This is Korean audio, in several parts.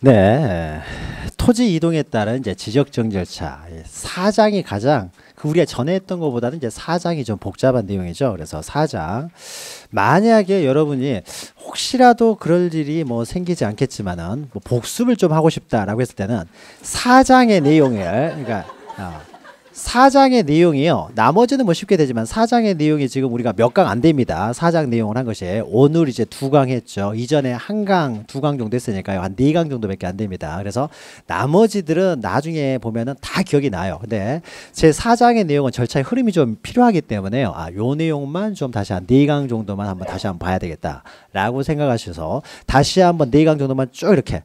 네, 토지 이동에 따른 이제 지적정 절차 사장이 가장 우리가 전에 했던 것보다는 이제 사장이 좀 복잡한 내용이죠. 그래서 사장 만약에 여러분이 혹시라도 그럴 일이 뭐 생기지 않겠지만은 뭐 복습을 좀 하고 싶다라고 했을 때는 사장의 내용을 그러니까 사장의 내용이요. 나머지는 뭐 쉽게 되지만 사장의 내용이 지금 우리가 몇 강 안 됩니다. 사장 내용을 한 것이 오늘 이제 2강 했죠. 이전에 1강, 2강 정도 했으니까요. 한 4강 정도밖에 안 됩니다. 그래서 나머지들은 나중에 보면은 다 기억이 나요. 근데 제 사장의 내용은 절차의 흐름이 좀 필요하기 때문에요. 요 내용만 좀 다시 한 4강 정도만 한번 다시 한번 봐야 되겠다라고 생각하셔서 다시 한번 4강 정도만 쭉 이렇게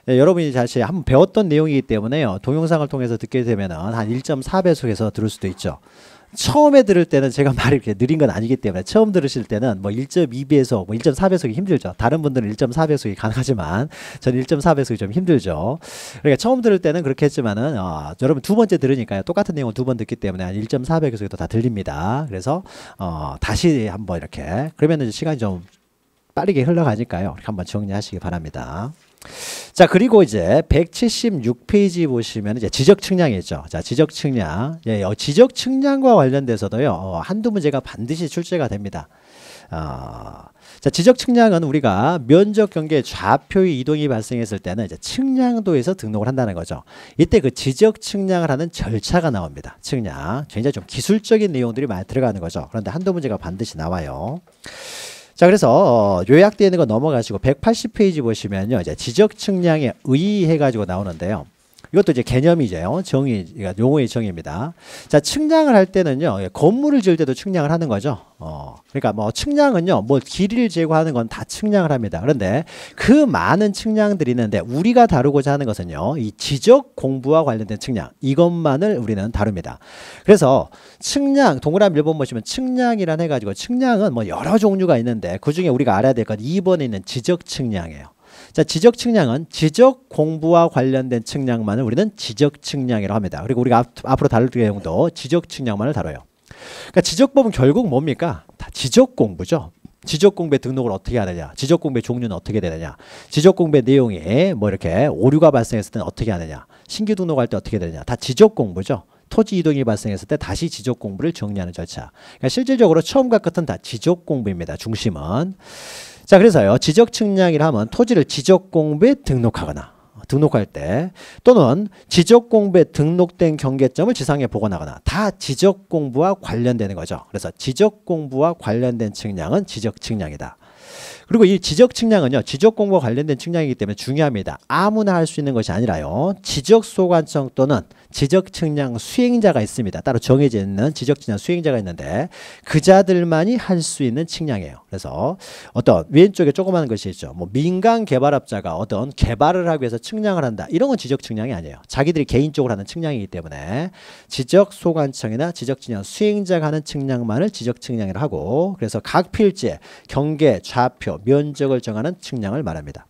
여러분이 다시 한번 배웠던 내용이기 때문에요. 동영상을 통해서 듣게 되면은 한 1.4배속에서 들을 수도 있죠. 처음에 들을 때는 제가 말이 이렇게 느린 건 아니기 때문에 처음 들으실 때는 뭐 1.2배속, 뭐 1.4배속이 힘들죠. 다른 분들은 1.4배속이 가능하지만 저는 1.4배속이 좀 힘들죠. 그러니까 처음 들을 때는 그렇게 했지만은 여러분 두 번째 들으니까요. 똑같은 내용을 두 번 듣기 때문에 한 1.4배속에도 다 들립니다. 그래서 다시 한번 이렇게 그러면은 시간이 좀 빠르게 흘러가니까요. 이렇게 한번 정리하시기 바랍니다. 자, 그리고 이제 176페이지 보시면 이제 지적 측량이죠. 자, 지적 측량. 예, 지적 측량과 관련돼서도요. 한두 문제가 반드시 출제가 됩니다. 자, 지적 측량은 우리가 면적 경계 좌표의 이동이 발생했을 때는 이제 측량도에서 등록을 한다는 거죠. 이때 그 지적 측량을 하는 절차가 나옵니다. 측량. 굉장히 좀 기술적인 내용들이 많이 들어가는 거죠. 그런데 한두 문제가 반드시 나와요. 자, 그래서 요약되어 있는 거 넘어가시고 180페이지 보시면요. 이제 지적 측량에 의의해 가지고 나오는데요. 이것도 이제 개념이죠. 정의, 그러니까 용어의 정의입니다. 자, 측량을 할 때는요. 건물을 지을 때도 측량을 하는 거죠. 그러니까 뭐 측량은요. 뭐 길이를 제거하는 건 다 측량을 합니다. 그런데 그 많은 측량들이 있는데 우리가 다루고자 하는 것은요. 이 지적 공부와 관련된 측량. 이것만을 우리는 다룹니다. 그래서 측량, 동그라미 1번 보시면 측량이란 해가지고 측량은 뭐 여러 종류가 있는데 그중에 우리가 알아야 될 건 2번에 있는 지적 측량이에요. 자, 지적 측량은 지적 공부와 관련된 측량만을 우리는 지적 측량이라고 합니다. 그리고 우리가 앞으로 다룰 내용도 지적 측량만을 다뤄요. 그러니까 지적법은 결국 뭡니까? 다 지적 공부죠. 지적 공부의 등록을 어떻게 하느냐, 지적 공부의 종류는 어떻게 되느냐, 지적 공부의 내용이 뭐 이렇게 오류가 발생했을 때는 어떻게 하느냐, 신규 등록할 때 어떻게 되느냐, 다 지적 공부죠. 토지 이동이 발생했을 때 다시 지적 공부를 정리하는 절차. 그러니까 실질적으로 처음과 끝은 다 지적 공부입니다. 중심은. 자, 그래서요. 지적 측량이라 하면 토지를 지적 공부에 등록하거나 등록할 때 또는 지적 공부에 등록된 경계점을 지상에 보관하거나 다 지적 공부와 관련되는 거죠. 그래서 지적 공부와 관련된 측량은 지적 측량이다. 그리고 이 지적 측량은요. 지적 공부와 관련된 측량이기 때문에 중요합니다. 아무나 할 수 있는 것이 아니라요. 지적 소관청 또는 지적 측량 수행자가 있습니다. 따로 정해져 있는 지적 측량 수행자가 있는데 그자들만이 할 수 있는 측량이에요. 그래서 어떤 왼쪽에 조그마한 것이 있죠. 뭐 민간 개발업자가 어떤 개발을 하기 위해서 측량을 한다. 이런 건 지적 측량이 아니에요. 자기들이 개인적으로 하는 측량이기 때문에 지적 소관청이나 지적 측량 수행자가 하는 측량만을 지적 측량이라고 하고 그래서 각 필지에 경계, 좌표, 면적을 정하는 측량을 말합니다.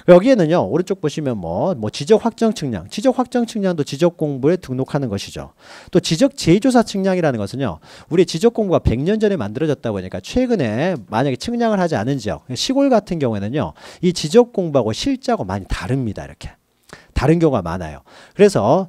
여기에는요 오른쪽 보시면 뭐 지적 확정 측량, 지적 확정 측량도 지적 공부에 등록하는 것이죠. 또 지적 재조사 측량이라는 것은요 우리 지적 공부가 100년 전에 만들어졌다 보니까 최근에 만약에 측량을 하지 않은 지역, 시골 같은 경우에는요 이 지적 공부하고 실제하고 많이 다릅니다. 이렇게 다른 경우가 많아요. 그래서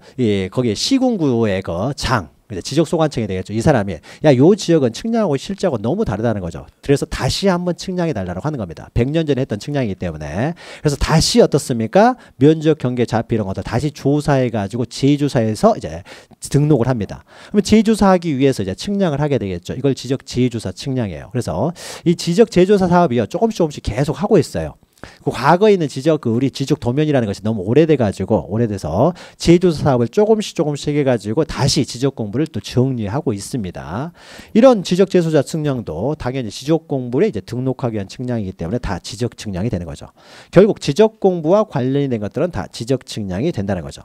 거기에 시군구의 그 장 지적 소관청이 되겠죠. 이 사람이 요 지역은 측량하고 실제하고 너무 다르다는 거죠. 그래서 다시 한번 측량해 달라고 하는 겁니다. 100년 전에 했던 측량이기 때문에. 그래서 다시 어떻습니까? 면적 경계 좌표 이런 것들 다시 조사해 가지고 재조사해서 이제 등록을 합니다. 그러면 재조사하기 위해서 이제 측량을 하게 되겠죠. 이걸 지적 재조사 측량이에요. 그래서 이 지적 재조사 사업이요 조금씩 계속 하고 있어요. 그 과거에 있는 우리 지적 도면이라는 것이 너무 오래돼서 재조사 사업을 조금씩 해가지고 다시 지적 공부를 또 정리하고 있습니다. 이런 지적 재조사 측량도 당연히 지적 공부에 이제 등록하기 위한 측량이기 때문에 다 지적 측량이 되는 거죠. 결국 지적 공부와 관련이 된 것들은 다 지적 측량이 된다는 거죠.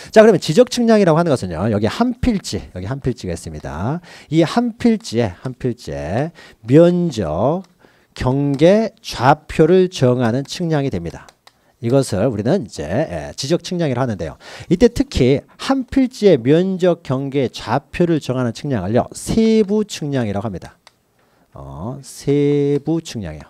자, 그러면 지적 측량이라고 하는 것은요. 여기 한 필지가 있습니다. 이 한 필지에 면적, 경계, 좌표를 정하는 측량이 됩니다. 이것을 우리는 이제 지적 측량이라고 하는데요. 이때 특히 한 필지의 면적, 경계, 좌표를 정하는 측량을요. 세부 측량이라고 합니다. 세부 측량이요.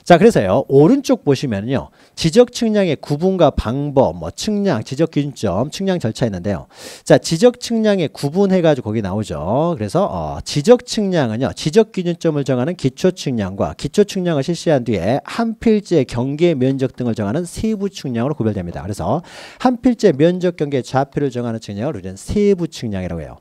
자, 그래서요, 오른쪽 보시면요, 지적 측량의 구분과 방법, 뭐 측량, 지적 기준점, 측량 절차 있는데요. 자, 지적 측량의 구분해가지고 거기 나오죠. 그래서 지적 측량은요, 지적 기준점을 정하는 기초 측량과 기초 측량을 실시한 뒤에 한 필지의 경계 면적 등을 정하는 세부 측량으로 구별됩니다. 그래서 한 필지의 면적 경계 좌표를 정하는 측량을 우리는 세부 측량이라고 해요.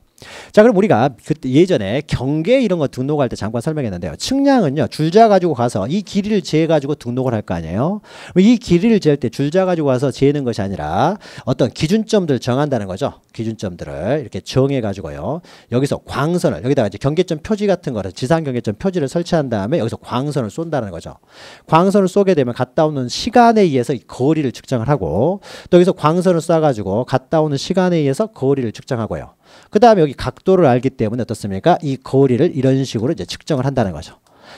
자, 그럼 우리가 그때 예전에 경계 이런 거 등록할 때 잠깐 설명했는데요. 측량은요, 줄자 가지고 가서 이 길이를 재해 가지고 등록을 할 거 아니에요. 이 길이를 잴 때 줄자 가지고 가서 재는 것이 아니라 어떤 기준점들 정한다는 거죠. 기준점들을 이렇게 정해 가지고요. 여기서 광선을 여기다가 이제 경계점 표지 같은 거를 지상 경계점 표지를 설치한 다음에 여기서 광선을 쏜다는 거죠. 광선을 쏘게 되면 갔다 오는 시간에 의해서 이 거리를 측정을 하고 또 여기서 광선을 쏴 가지고 갔다 오는 시간에 의해서 거리를 측정하고요. 그 다음에 여기 각도를 알기 때문에 어떻습니까? 이 거리를 이런 식으로 이제 측정을 한다는 거죠.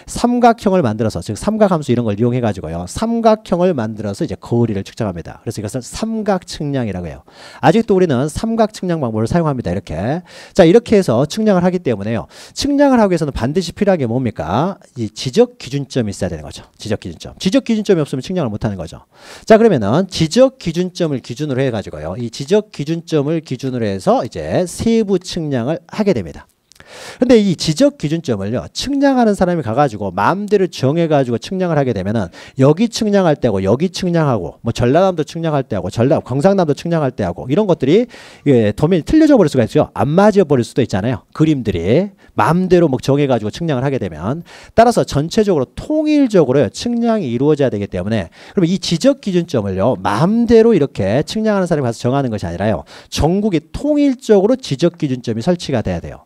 삼각형을 만들어서, 즉 삼각함수 이런 걸 이용해 가지고요, 삼각형을 만들어서 이제 거리를 측정합니다. 그래서 이것을 삼각 측량이라고 해요. 아직도 우리는 삼각 측량 방법을 사용합니다. 이렇게. 자, 이렇게 해서 측량을 하기 때문에요, 측량을 하기 위해서는 반드시 필요한 게 뭡니까? 이 지적 기준점이 있어야 되는 거죠. 지적 기준점. 지적 기준점이 없으면 측량을 못 하는 거죠. 자, 그러면은 지적 기준점을 기준으로 해 가지고요, 이 지적 기준점을 기준으로 해서 이제 세부 측량을 하게 됩니다. 근데 이 지적 기준점을요, 측량하는 사람이 가가지고 마음대로 정해가지고 측량을 하게 되면은 여기 측량할 때하고 여기 측량하고 뭐 전라남도 측량할 때하고 경상남도 측량할 때하고 이런 것들이 도면이 틀려져 버릴 수가 있어요. 안 맞아 버릴 수도 있잖아요. 그림들이 마음대로 뭐 정해가지고 측량을 하게 되면 따라서 전체적으로 통일적으로 측량이 이루어져야 되기 때문에 그럼 이 지적 기준점을요, 마음대로 이렇게 측량하는 사람이 가서 정하는 것이 아니라요, 전국이 통일적으로 지적 기준점이 설치가 돼야 돼요.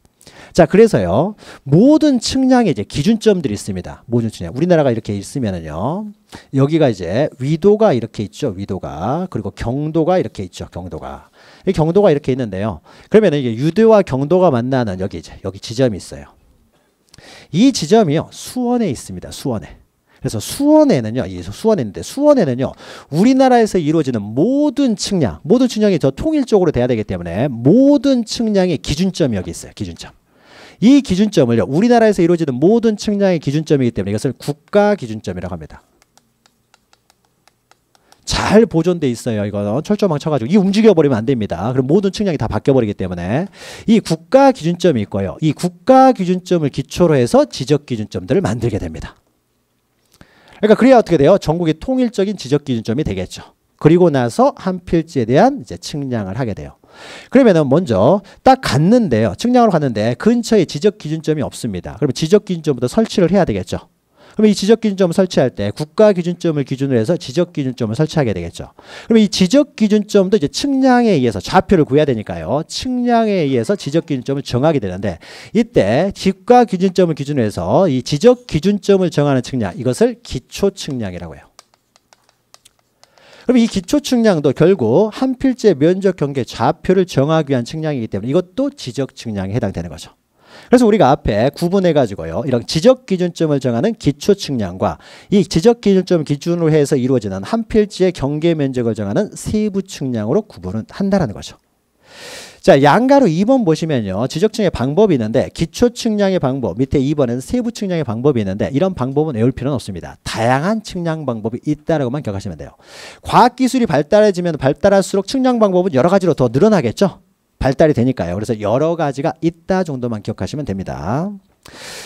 자, 그래서요, 모든 측량의 이제 기준점들이 있습니다. 모든 측량. 우리나라가 이렇게 있으면은요, 여기가 이제 위도가 이렇게 있죠. 위도가. 그리고 경도가 이렇게 있죠. 경도가. 이 경도가 이렇게 있는데요. 그러면 이게 유도와 경도가 만나는 여기 지점이 있어요. 이 지점이요, 수원에 있습니다. 수원에. 그래서 수원에는요, 수원에는요, 우리나라에서 이루어지는 모든 측량이 더 통일적으로 돼야 되기 때문에 모든 측량의 기준점이 여기 있어요. 기준점. 이 기준점을요, 우리나라에서 이루어지는 모든 측량의 기준점이기 때문에 이것을 국가 기준점이라고 합니다. 잘 보존돼 있어요. 이거는 철조망 쳐가지고 이 움직여버리면 안 됩니다. 그럼 모든 측량이 다 바뀌어버리기 때문에 이 국가 기준점이 있고요. 이 국가 기준점을 기초로 해서 지적 기준점들을 만들게 됩니다. 그러니까 그래야 어떻게 돼요? 전국이 통일적인 지적 기준점이 되겠죠. 그리고 나서 한 필지에 대한 이제 측량을 하게 돼요. 그러면은 먼저 딱 갔는데요, 측량으로 갔는데 근처에 지적 기준점이 없습니다. 그러면 지적 기준점부터 설치를 해야 되겠죠. 그러면 이 지적 기준점을 설치할 때 국가 기준점을 기준으로 해서 지적 기준점을 설치하게 되겠죠. 그러면 이 지적 기준점도 이제 측량에 의해서 좌표를 구해야 되니까요, 측량에 의해서 지적 기준점을 정하게 되는데 이때 국가 기준점을 기준으로 해서 이 지적 기준점을 정하는 측량, 이것을 기초 측량이라고 해요. 그럼 이 기초 측량도 결국 한 필지의 면적 경계 좌표를 정하기 위한 측량이기 때문에 이것도 지적 측량에 해당되는 거죠. 그래서 우리가 앞에 구분해 가지고요, 이런 지적 기준점을 정하는 기초 측량과 이 지적 기준점을 기준으로 해서 이루어지는 한 필지의 경계 면적을 정하는 세부 측량으로 구분을 한다는 거죠. 자, 양가로 2번 보시면요, 지적 측량의 방법이 있는데 기초 측량의 방법, 밑에 2번은 세부 측량의 방법이 있는데 이런 방법은 외울 필요는 없습니다. 다양한 측량 방법이 있다라고만 기억하시면 돼요. 과학기술이 발달해지면 발달할수록 측량 방법은 여러 가지로 더 늘어나겠죠. 발달이 되니까요. 그래서 여러 가지가 있다 정도만 기억하시면 됩니다.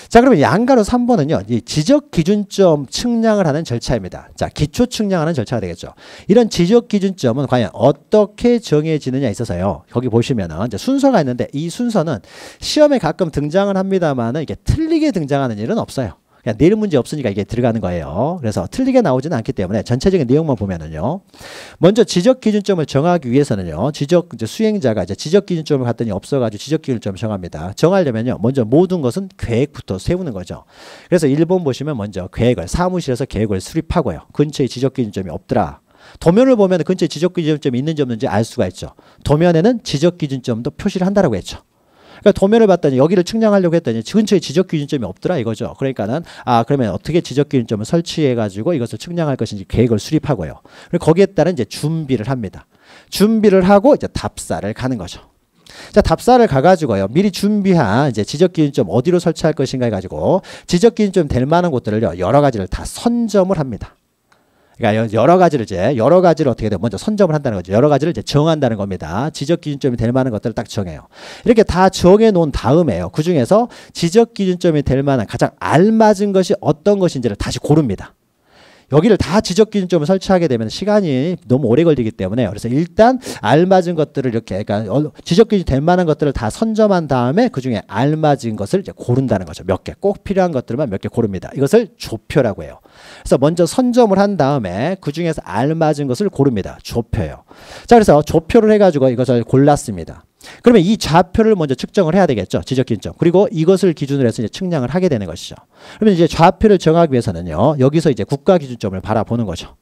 자, 그러면 양가로 3번은요, 이 지적 기준점 측량을 하는 절차입니다. 자, 기초 측량하는 절차가 되겠죠. 이런 지적 기준점은 과연 어떻게 정해지느냐에 있어서요, 거기 보시면은 이제 순서가 있는데 이 순서는 시험에 가끔 등장은 합니다만은 이게 틀리게 등장하는 일은 없어요. 그냥 내일 문제 없으니까 이게 들어가는 거예요. 그래서 틀리게 나오지는 않기 때문에 전체적인 내용만 보면은요, 먼저 지적 기준점을 정하기 위해서는요, 이제 수행자가 이제 지적 기준점을 갔더니 없어가지고 지적 기준점을 정합니다. 정하려면요, 먼저 모든 것은 계획부터 세우는 거죠. 그래서 1번 보시면 먼저 사무실에서 계획을 수립하고요. 근처에 지적 기준점이 없더라. 도면을 보면 근처에 지적 기준점이 있는지 없는지 알 수가 있죠. 도면에는 지적 기준점도 표시를 한다라고 했죠. 그러니까 도면을 봤더니 여기를 측량하려고 했더니 근처에 지적 기준점이 없더라 이거죠. 그러니까는 그러면 어떻게 지적 기준점을 설치해 가지고 이것을 측량할 것인지 계획을 수립하고요. 그리고 거기에 따른 이제 준비를 합니다. 준비를 하고 이제 답사를 가는 거죠. 자, 답사를 가가지고요. 미리 준비한 이제 지적기준점 어디로 설치할 것인가 해가지고 지적기준점 될 만한 곳들을요. 여러 가지를 다 선점을 합니다. 그러니까 여러 가지를 어떻게 돼요? 먼저 선점을 한다는 거죠. 여러 가지를 이제 정한다는 겁니다. 지적기준점이 될 만한 것들을 딱 정해요. 이렇게 다 정해 놓은 다음에요. 그 중에서 지적기준점이 될 만한 가장 알맞은 것이 어떤 것인지를 다시 고릅니다. 여기를 다 지적기준점을 설치하게 되면 시간이 너무 오래 걸리기 때문에 그래서 일단 알맞은 것들을 이렇게 그러니까 지적기준 될 만한 것들을 다 선점한 다음에 그중에 알맞은 것을 이제 고른다는 거죠. 몇 개, 꼭 필요한 것들만 몇 개 고릅니다. 이것을 조표라고 해요. 그래서 먼저 선점을 한 다음에 그중에서 알맞은 것을 고릅니다. 조표요. 자, 그래서 조표를 해가지고 이것을 골랐습니다. 그러면 이 좌표를 먼저 측정을 해야 되겠죠. 지적기준점. 그리고 이것을 기준으로 해서 이제 측량을 하게 되는 것이죠. 그러면 이제 좌표를 정하기 위해서는요. 여기서 이제 국가기준점을 바라보는 거죠.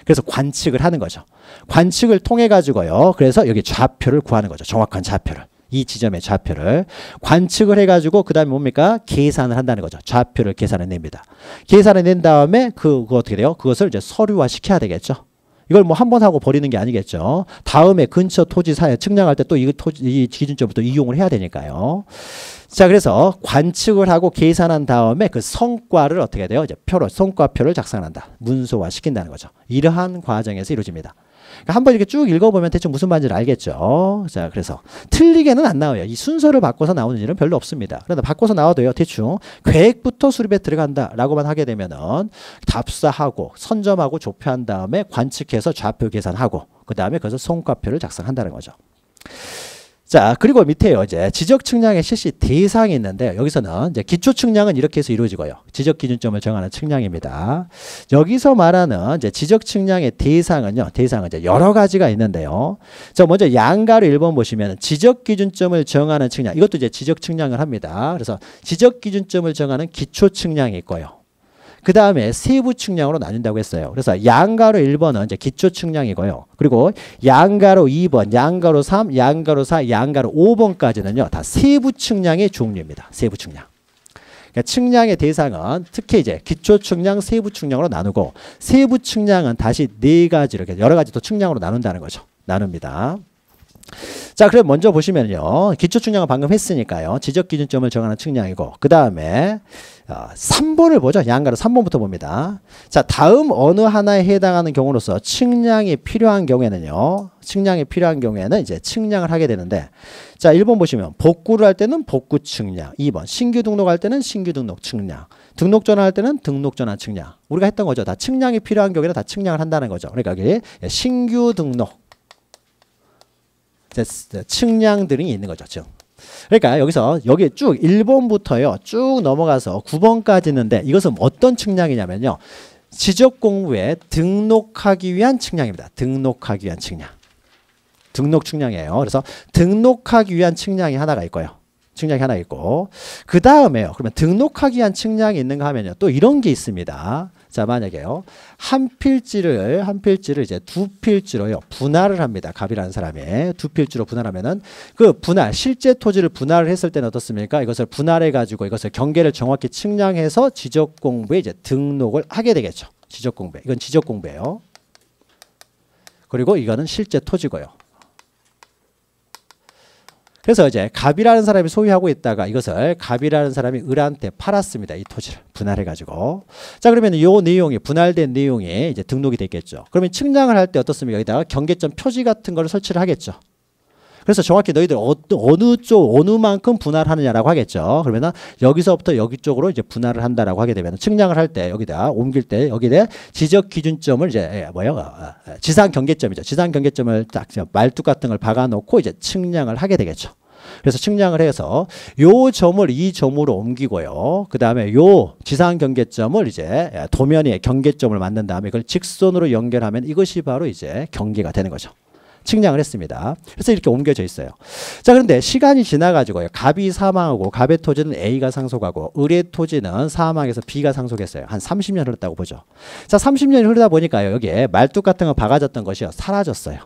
그래서 관측을 하는 거죠. 관측을 통해 가지고요. 그래서 여기 좌표를 구하는 거죠. 정확한 좌표를. 이 지점의 좌표를 관측을 해가지고 그 다음에 뭡니까? 계산을 한다는 거죠. 좌표를 계산해냅니다. 계산을 낸 다음에 그거 어떻게 돼요? 그것을 이제 서류화 시켜야 되겠죠. 이걸 뭐 한 번 하고 버리는 게 아니겠죠. 다음에 근처 토지 사에 측량할 때 또 이 기준점을 또 이용을 해야 되니까요. 자, 그래서 관측을 하고 계산한 다음에 그 성과를 어떻게 돼요? 이제 성과표를 작성한다. 문서화 시킨다는 거죠. 이러한 과정에서 이루어집니다. 그러니까 한번 이렇게 쭉 읽어보면 대충 무슨 말인지 알겠죠. 자, 그래서 틀리게는 안 나와요. 이 순서를 바꿔서 나오는 일은 별로 없습니다. 그런데 바꿔서 나와도요. 대충 계획부터 수립에 들어간다라고만 하게 되면은 답사하고 선점하고 조표한 다음에 관측해서 좌표 계산하고 그 다음에 그래서 성과표를 작성한다는 거죠. 자, 그리고 밑에요. 이제 지적 측량의 실시 대상이 있는데 여기서는 이제 기초 측량은 이렇게 해서 이루어지고요. 지적 기준점을 정하는 측량입니다. 여기서 말하는 이제 지적 측량의 대상은 이제 여러 가지가 있는데요. 자, 먼저 양가로 1번 보시면 지적 기준점을 정하는 측량. 이것도 이제 지적 측량을 합니다. 그래서 지적 기준점을 정하는 기초 측량이 있고요. 그 다음에 세부 측량으로 나뉜다고 했어요. 그래서 양가로 1번은 이제 기초 측량이고요. 그리고 양가로 2번, 양가로 3, 양가로 4, 양가로 5번까지는요. 다 세부 측량의 종류입니다. 세부 측량. 그러니까 측량의 대상은 특히 이제 기초 측량, 세부 측량으로 나누고 세부 측량은 다시 네 가지로 여러 가지 또 측량으로 나눈다는 거죠. 나눕니다. 자, 그럼 먼저 보시면요. 기초 측량을 방금 했으니까요. 지적 기준점을 정하는 측량이고 그 다음에 3번을 보죠. 양가로 3번부터 봅니다. 자, 다음 어느 하나에 해당하는 경우로서 측량이 필요한 경우에는요. 이제 측량을 하게 되는데 자, 1번 보시면 복구를 할 때는 복구 측량, 2번 신규 등록할 때는 신규 등록 측량, 등록 전환할 때는 등록 전환 측량. 우리가 했던 거죠. 다 측량이 필요한 경우에는 다 측량을 한다는 거죠. 그러니까 여기 신규 등록 측량들이 있는 거죠. 그러니까 여기 쭉 1번부터요. 쭉 넘어가서 9번까지 있는데 이것은 어떤 측량이냐면요. 지적 공부에 등록하기 위한 측량입니다. 등록하기 위한 측량. 등록 측량이에요. 그래서 등록하기 위한 측량이 하나가 있고요. 측량이 하나 있고 그 다음에요. 그러면 등록하기 위한 측량이 있는가 하면요. 또 이런 게 있습니다. 자, 만약에요. 한 필지를 이제 두 필지로요. 분할을 합니다. 갑이라는 사람이 두 필지로 분할하면은 그 분할 실제 토지를 분할을 했을 때는 어떻습니까? 이것을 분할해 가지고 이것을 경계를 정확히 측량해서 지적 공부에 이제 등록을 하게 되겠죠. 지적 공부에. 이건 지적 공부예요. 그리고 이거는 실제 토지고요. 그래서 이제 갑이라는 사람이 소유하고 있다가 이것을 갑이라는 사람이 을한테 팔았습니다. 이 토지를 분할해가지고. 자, 그러면 이 내용이 분할된 내용이 이제 등록이 됐겠죠. 그러면 측량을 할 때 어떻습니까? 여기다가 경계점 표지 같은 걸 설치를 하겠죠. 그래서 정확히 너희들 어느 만큼 분할하느냐라고 하겠죠. 그러면은 여기서부터 여기 쪽으로 이제 분할을 한다라고 하게 되면 측량을 할 때 여기다 옮길 때 여기에 지적 기준점을 이제 지상 경계점이죠. 지상 경계점을 딱 말뚝 같은 걸 박아놓고 이제 측량을 하게 되겠죠. 그래서 측량을 해서 요 점을 이 점으로 옮기고요. 그 다음에 요 지상 경계점을 이제 도면에 경계점을 만든 다음에 그걸 직선으로 연결하면 이것이 바로 이제 경계가 되는 거죠. 측량을 했습니다. 그래서 이렇게 옮겨져 있어요. 자, 그런데 시간이 지나가지고요. 갑이 사망하고 갑의 토지는 A가 상속하고 을의 토지는 사망해서 B가 상속했어요. 한 30년 흘렀다고 보죠. 자, 30년이 흐르다 보니까요. 여기에 말뚝 같은 거 박아졌던 것이요. 사라졌어요.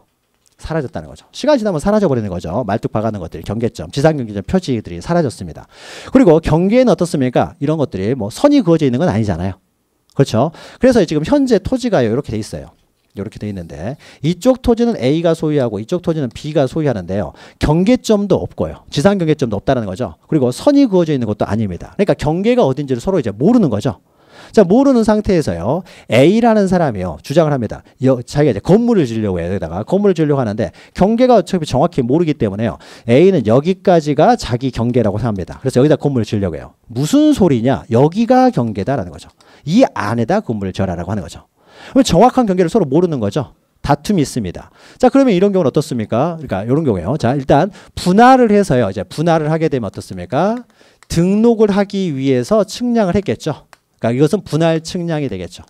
사라졌다는 거죠. 시간이 지나면 사라져버리는 거죠. 말뚝 박아놓은 것들이 경계점, 지상경계점 표지들이 사라졌습니다. 그리고 경계에는 어떻습니까? 이런 것들이 뭐 선이 그어져 있는 건 아니잖아요. 그렇죠? 그래서 지금 현재 토지가요. 이렇게 돼 있어요. 이렇게 돼 있는데 이쪽 토지는 A가 소유하고 이쪽 토지는 B가 소유하는데요. 경계점도 없고요. 지상 경계점도 없다는 거죠. 그리고 선이 그어져 있는 것도 아닙니다. 그러니까 경계가 어딘지를 서로 이제 모르는 거죠. 자, 모르는 상태에서요. A라는 사람이요. 주장을 합니다. 자기가 이제 건물을 지으려고 해요. 여기다가 건물을 지으려고 하는데 경계가 어차피 정확히 모르기 때문에요. A는 여기까지가 자기 경계라고 생각합니다. 그래서 여기다 건물을 지으려고 해요. 무슨 소리냐? 여기가 경계다라는 거죠. 이 안에다 건물을 지어라라고 하는 거죠. 그럼 정확한 경계를 서로 모르는 거죠. 다툼이 있습니다. 자, 그러면 이런 경우는 어떻습니까? 그러니까 이런 경우에요. 자, 일단 분할을 해서요. 이제 분할을 하게 되면 어떻습니까? 등록을 하기 위해서 측량을 했겠죠. 그러니까 이것은 분할 측량이 되겠죠.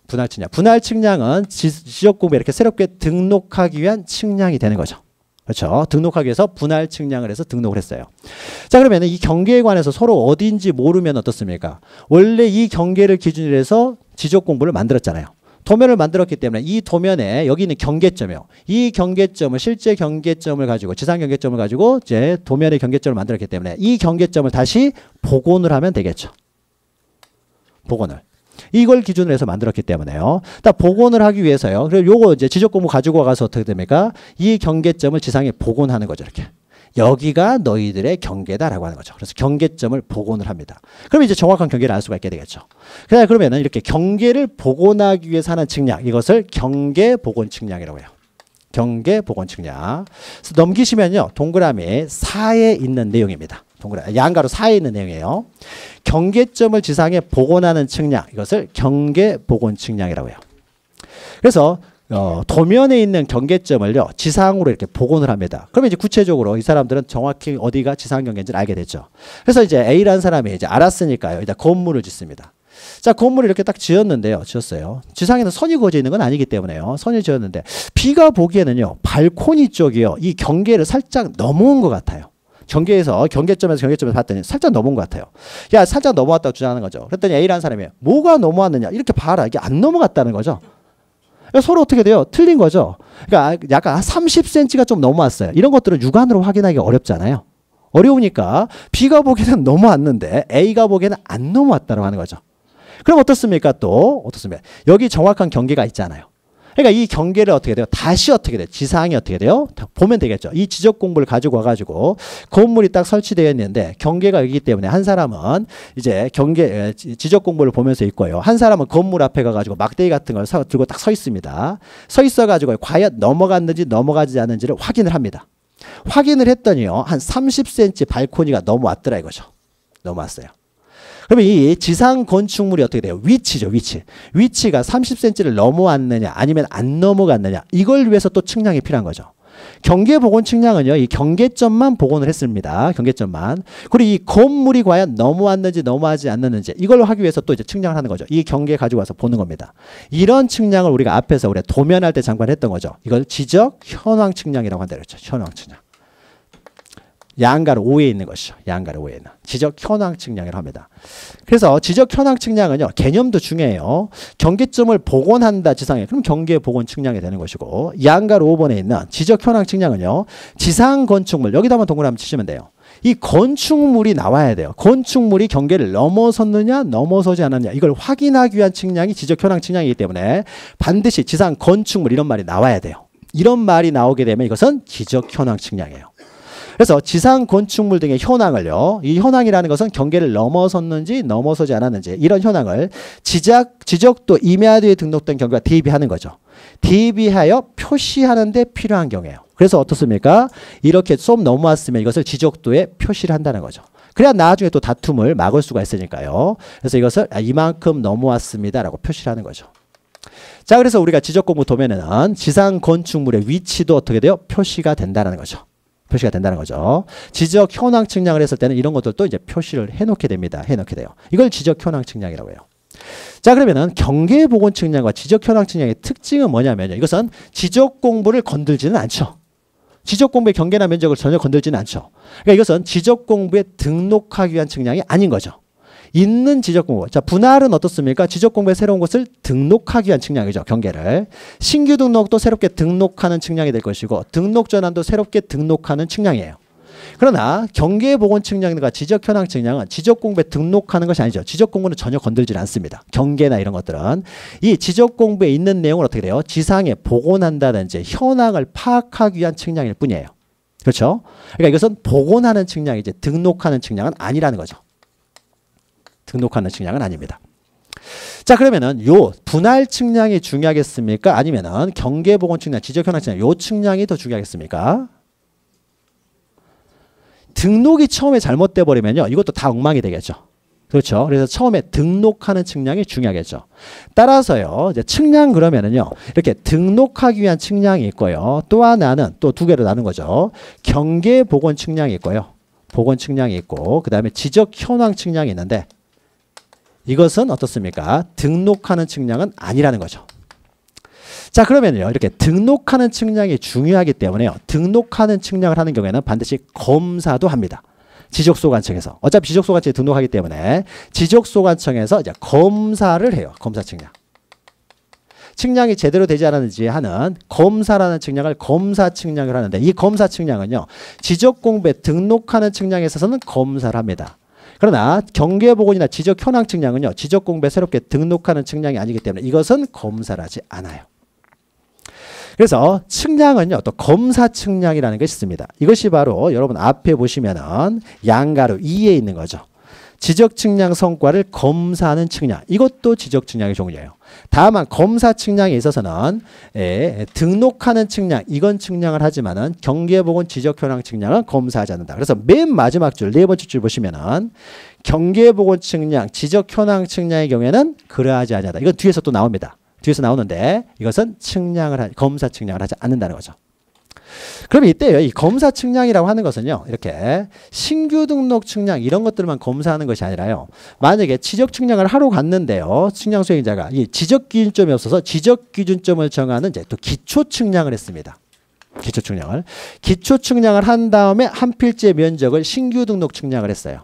분할 측량. 분할 측량은 지적공부에 이렇게 새롭게 등록하기 위한 측량이 되는 거죠. 그렇죠. 등록하기 위해서 분할 측량을 해서 등록을 했어요. 자, 그러면 이 경계에 관해서 서로 어디인지 모르면 어떻습니까? 원래 이 경계를 기준으로 해서 지적 공부를 만들었잖아요. 도면을 만들었기 때문에 이 도면에 여기 있는 경계점이요. 이 경계점을 실제 경계점을 가지고 지상 경계점을 가지고 이제 도면의 경계점을 만들었기 때문에 이 경계점을 다시 복원을 하면 되겠죠. 복원을. 이걸 기준으로 해서 만들었기 때문에요. 딱 복원을 하기 위해서요. 그리고 요거 이제 지적 공부 가지고 와가서 어떻게 됩니까? 이 경계점을 지상에 복원하는 거죠. 이렇게. 여기가 너희들의 경계다라고 하는 거죠. 그래서 경계점을 복원을 합니다. 그럼 이제 정확한 경계를 알 수가 있게 되겠죠. 그러면은 이렇게 경계를 복원하기 위해서 하는 측량, 이것을 경계 복원 측량이라고 해요. 경계 복원 측량. 그래서 넘기시면요, 동그라미 4에 있는 내용입니다. 동그라미 양가로 4에 있는 내용이에요. 경계점을 지상에 복원하는 측량, 이것을 경계 복원 측량이라고 해요. 그래서 도면에 있는 경계점을요, 지상으로 이렇게 복원을 합니다. 그러면 이제 구체적으로 이 사람들은 정확히 어디가 지상 경계인지를 알게 됐죠. 그래서 이제 A라는 사람이 이제 알았으니까요, 이제 건물을 짓습니다. 자, 건물을 이렇게 딱 지었는데요, 지었어요. 지상에는 선이 그어져 있는 건 아니기 때문에요. 선이 지었는데 B가 보기에는요, 발코니 쪽이요, 이 경계를 살짝 넘어온 것 같아요. 경계점에서 봤더니 살짝 넘어온 것 같아요. 야, 살짝 넘어왔다고 주장하는 거죠. 그랬더니 A라는 사람이 뭐가 넘어왔느냐, 이렇게 봐라, 이게 안 넘어갔다는 거죠. 서로 어떻게 돼요? 틀린 거죠. 그러니까 약간 30cm가 좀 넘어왔어요. 이런 것들은 육안으로 확인하기 어렵잖아요. 어려우니까 B가 보기에는 넘어왔는데 A가 보기에는 안 넘어왔다고 하는 거죠. 그럼 어떻습니까? 또 어떻습니까? 여기 정확한 경계가 있잖아요. 그러니까 이 경계를 어떻게 돼요? 다시 어떻게 돼요? 지상이 어떻게 돼요? 보면 되겠죠. 이 지적 공부를 가지고 와가지고 건물이 딱 설치되어 있는데 경계가 여기기 때문에 한 사람은 이제 지적 공부를 보면서 있고요. 한 사람은 건물 앞에 가가지고 막대기 같은 걸 들고 딱 서 있습니다. 서 있어가지고 과연 넘어갔는지 넘어가지 않는지를 확인을 합니다. 확인을 했더니요, 한 30cm 발코니가 넘어왔더라 이거죠. 넘어왔어요. 그러면 이 지상 건축물이 어떻게 돼요? 위치죠, 위치. 위치가 30cm를 넘어왔느냐 아니면 안 넘어갔느냐, 이걸 위해서 또 측량이 필요한 거죠. 경계 복원 측량은요, 이 경계점만 복원을 했습니다. 경계점만. 그리고 이 건물이 과연 넘어왔는지 넘어가지 않는지 이걸 하기 위해서 또 이제 측량을 하는 거죠. 이 경계 가지고 와서 보는 겁니다. 이런 측량을 우리가 앞에서 우리 도면할 때 잠깐 했던 거죠. 이걸 지적 현황 측량이라고 한다 그랬죠. 현황 측량. 양가로 5에 있는 것이죠. 양가로 5에 있는 지적 현황 측량이라고 합니다. 그래서 지적 현황 측량은요, 개념도 중요해요. 경계점을 복원한다 지상에, 그럼 경계 복원 측량이 되는 것이고, 양가로 5번에 있는 지적 현황 측량은요, 지상 건축물, 여기다만 동그라미 치시면 돼요. 이 건축물이 나와야 돼요. 건축물이 경계를 넘어섰느냐 넘어서지 않았느냐, 이걸 확인하기 위한 측량이 지적 현황 측량이기 때문에 반드시 지상 건축물 이런 말이 나와야 돼요. 이런 말이 나오게 되면 이것은 지적 현황 측량이에요. 그래서 지상 건축물 등의 현황을요, 이 현황이라는 것은 경계를 넘어섰는지 넘어서지 않았는지 이런 현황을 지적도 임야도에 등록된 경계와 대비하는 거죠. 대비하여 표시하는 데 필요한 경우예요. 그래서 어떻습니까? 이렇게 좀 넘어왔으면 이것을 지적도에 표시를 한다는 거죠. 그래야 나중에 또 다툼을 막을 수가 있으니까요. 그래서 이것을 이만큼 넘어왔습니다라고 표시를 하는 거죠. 자, 그래서 우리가 지적 공부 도면에는 지상 건축물의 위치도 어떻게 돼요? 표시가 된다는 거죠. 표시가 된다는 거죠. 지적 현황 측량을 했을 때는 이런 것들도 이제 표시를 해놓게 됩니다. 해놓게 돼요. 이걸 지적 현황 측량이라고 해요. 자, 그러면은 경계 복원 측량과 지적 현황 측량의 특징은 뭐냐면요, 이것은 지적 공부를 건들지는 않죠. 지적 공부의 경계나 면적을 전혀 건들지는 않죠. 그러니까 이것은 지적 공부에 등록하기 위한 측량이 아닌 거죠. 있는 지적 공부. 자, 분할은 어떻습니까? 지적 공부에 새로운 것을 등록하기 위한 측량이죠. 경계를. 신규 등록도 새롭게 등록하는 측량이 될 것이고, 등록 전환도 새롭게 등록하는 측량이에요. 그러나 경계보건측량과 지적현황측량은 지적공부에 등록하는 것이 아니죠. 지적공부는 전혀 건들지 않습니다. 경계나 이런 것들은 이 지적공부에 있는 내용을 어떻게 돼요? 지상에 복원한다든지 현황을 파악하기 위한 측량일 뿐이에요. 그렇죠? 그러니까 이것은 복원하는 측량이지 등록하는 측량은 아니라는 거죠. 등록하는 측량은 아닙니다. 자, 그러면은 요 분할 측량이 중요하겠습니까? 아니면은 경계보건 측량, 지적현황 측량 요 측량이 더 중요하겠습니까? 등록이 처음에 잘못돼 버리면요. 이것도 다 엉망이 되겠죠. 그렇죠? 그래서 처음에 등록하는 측량이 중요하겠죠. 따라서요. 이제 측량 그러면은요. 이렇게 등록하기 위한 측량이 있고요. 또 하나는 또 두 개로 나눈 거죠. 경계보건 측량이 있고요. 보건 측량이 있고 그다음에 지적현황 측량이 있는데 이것은 어떻습니까? 등록하는 측량은 아니라는 거죠. 자, 그러면요. 이렇게 등록하는 측량이 중요하기 때문에요. 등록하는 측량을 하는 경우에는 반드시 검사도 합니다. 지적소관청에서. 어차피 지적소관청에 등록하기 때문에 지적소관청에서 이제 검사를 해요. 검사 측량. 측량이 제대로 되지 않았는지 하는 검사라는 측량을 검사 측량을 하는데 이 검사 측량은요. 지적공부에 등록하는 측량에 있어서는 검사를 합니다. 그러나 경계보건이나 지적현황 측량은요. 지적공부에 새롭게 등록하는 측량이 아니기 때문에 이것은 검사를 하지 않아요. 그래서 측량은요. 또 검사 측량이라는 것이 있습니다. 이것이 바로 여러분 앞에 보시면은 양가로 2에 있는 거죠. 지적 측량 성과를 검사하는 측량. 이것도 지적 측량의 종류예요. 다만 검사 측량에 있어서는 등록하는 측량, 이건 측량을 하지만은 경계보건 지적현황 측량은 검사하지 않는다. 그래서 맨 마지막 줄, 네 번째 줄 보시면은 경계보건 측량, 지적현황 측량의 경우에는 그러하지 아니하다. 이건 뒤에서 또 나옵니다. 뒤에서 나오는데 이것은 검사 측량을 하지 않는다는 거죠. 그럼 이때요. 이 검사 측량이라고 하는 것은요. 이렇게 신규 등록 측량 이런 것들만 검사하는 것이 아니라요. 만약에 지적 측량을 하러 갔는데요. 측량 수행자가 이 지적 기준점이 없어서 지적 기준점을 정하는 이제 또 기초 측량을 했습니다. 기초 측량을 한 다음에 한 필지의 면적을 신규 등록 측량을 했어요.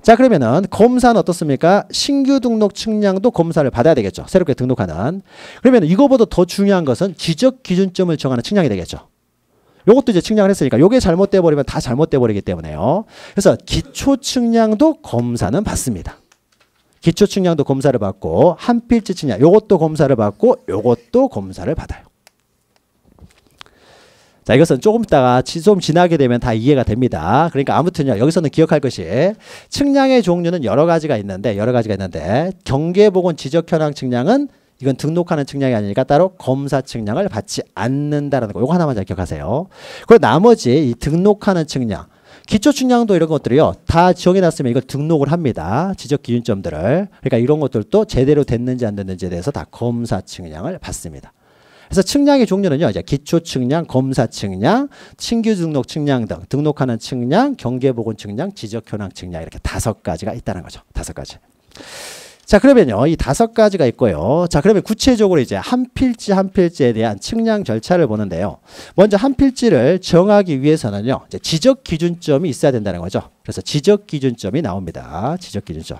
자, 그러면은 검사는 어떻습니까? 신규 등록 측량도 검사를 받아야 되겠죠. 새롭게 등록하는. 그러면 이거보다 더 중요한 것은 지적 기준점을 정하는 측량이 되겠죠. 요것도 이제 측량을 했으니까 요게 잘못돼 버리면 다 잘못돼 버리기 때문에요. 그래서 기초 측량도 검사는 받습니다. 기초 측량도 검사를 받고 한 필지 측량 요것도 검사를 받고 요것도 검사를 받아요. 자, 이것은 조금 있다가 좀 지나게 되면 다 이해가 됩니다. 그러니까 아무튼요. 여기서는 기억할 것이 측량의 종류는 여러 가지가 있는데 경계보건 지적현황 측량은 이건 등록하는 측량이 아니니까 따로 검사 측량을 받지 않는다라는 거. 이거 하나만 잘 기억하세요. 그리고 나머지 이 등록하는 측량, 기초 측량도 이런 것들이요. 다 정해놨으면 이걸 등록을 합니다. 지적 기준점들을. 그러니까 이런 것들도 제대로 됐는지 안 됐는지에 대해서 다 검사 측량을 받습니다. 그래서 측량의 종류는요. 이제 기초 측량, 검사 측량, 신규 등록 측량 등 등록하는 측량, 경계보건 측량, 지적현황 측량 이렇게 5가지가 있다는 거죠. 5가지. 자, 그러면요. 이 5가지가 있고요. 자, 그러면 구체적으로 이제 한 필지 한 필지에 대한 측량 절차를 보는데요. 먼저 한 필지를 정하기 위해서는요. 이제 지적 기준점이 있어야 된다는 거죠. 그래서 지적 기준점이 나옵니다. 지적 기준점.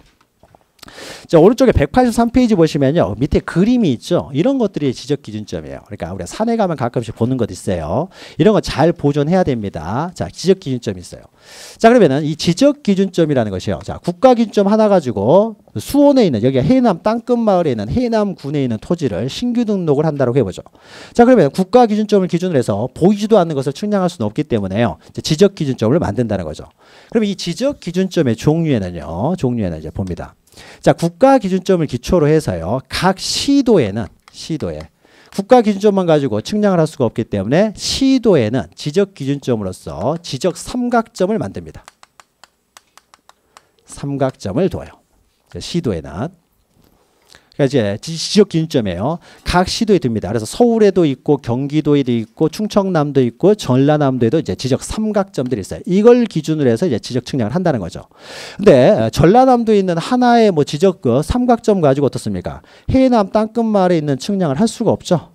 자, 오른쪽에 183페이지 보시면요. 밑에 그림이 있죠. 이런 것들이 지적 기준점이에요. 그러니까 우리가 산에 가면 가끔씩 보는 것 있어요. 이런 거 잘 보존해야 됩니다. 자, 지적 기준점이 있어요. 자, 그러면은 이 지적 기준점이라는 것이요. 자, 국가 기준점 하나 가지고 수원에 있는 여기가 해남 땅끝마을에 있는 해남군에 있는 토지를 신규 등록을 한다고 해보죠. 자, 그러면 국가 기준점을 기준으로 해서 보이지도 않는 것을 측량할 수는 없기 때문에요. 지적 기준점을 만든다는 거죠. 그럼 이 지적 기준점의 종류에는 이제 봅니다. 자, 국가 기준점을 기초로 해서요. 각 시도에 국가 기준점만 가지고 측량을 할 수가 없기 때문에 시도에는 지적 기준점으로서 지적 삼각점을 만듭니다. 삼각점을 둬요. 시도에는. 그러니까 이제 지적 기준점이에요. 각 시도에 듭니다. 그래서 서울에도 있고 경기도에도 있고 충청남도 있고 전라남도에도 이제 지적 삼각점들이 있어요. 이걸 기준으로 해서 이제 지적 측량을 한다는 거죠. 근데 전라남도에 있는 하나의 뭐 지적 삼각점 가지고 어떻습니까? 해남 땅끝마을에 있는 측량을 할 수가 없죠.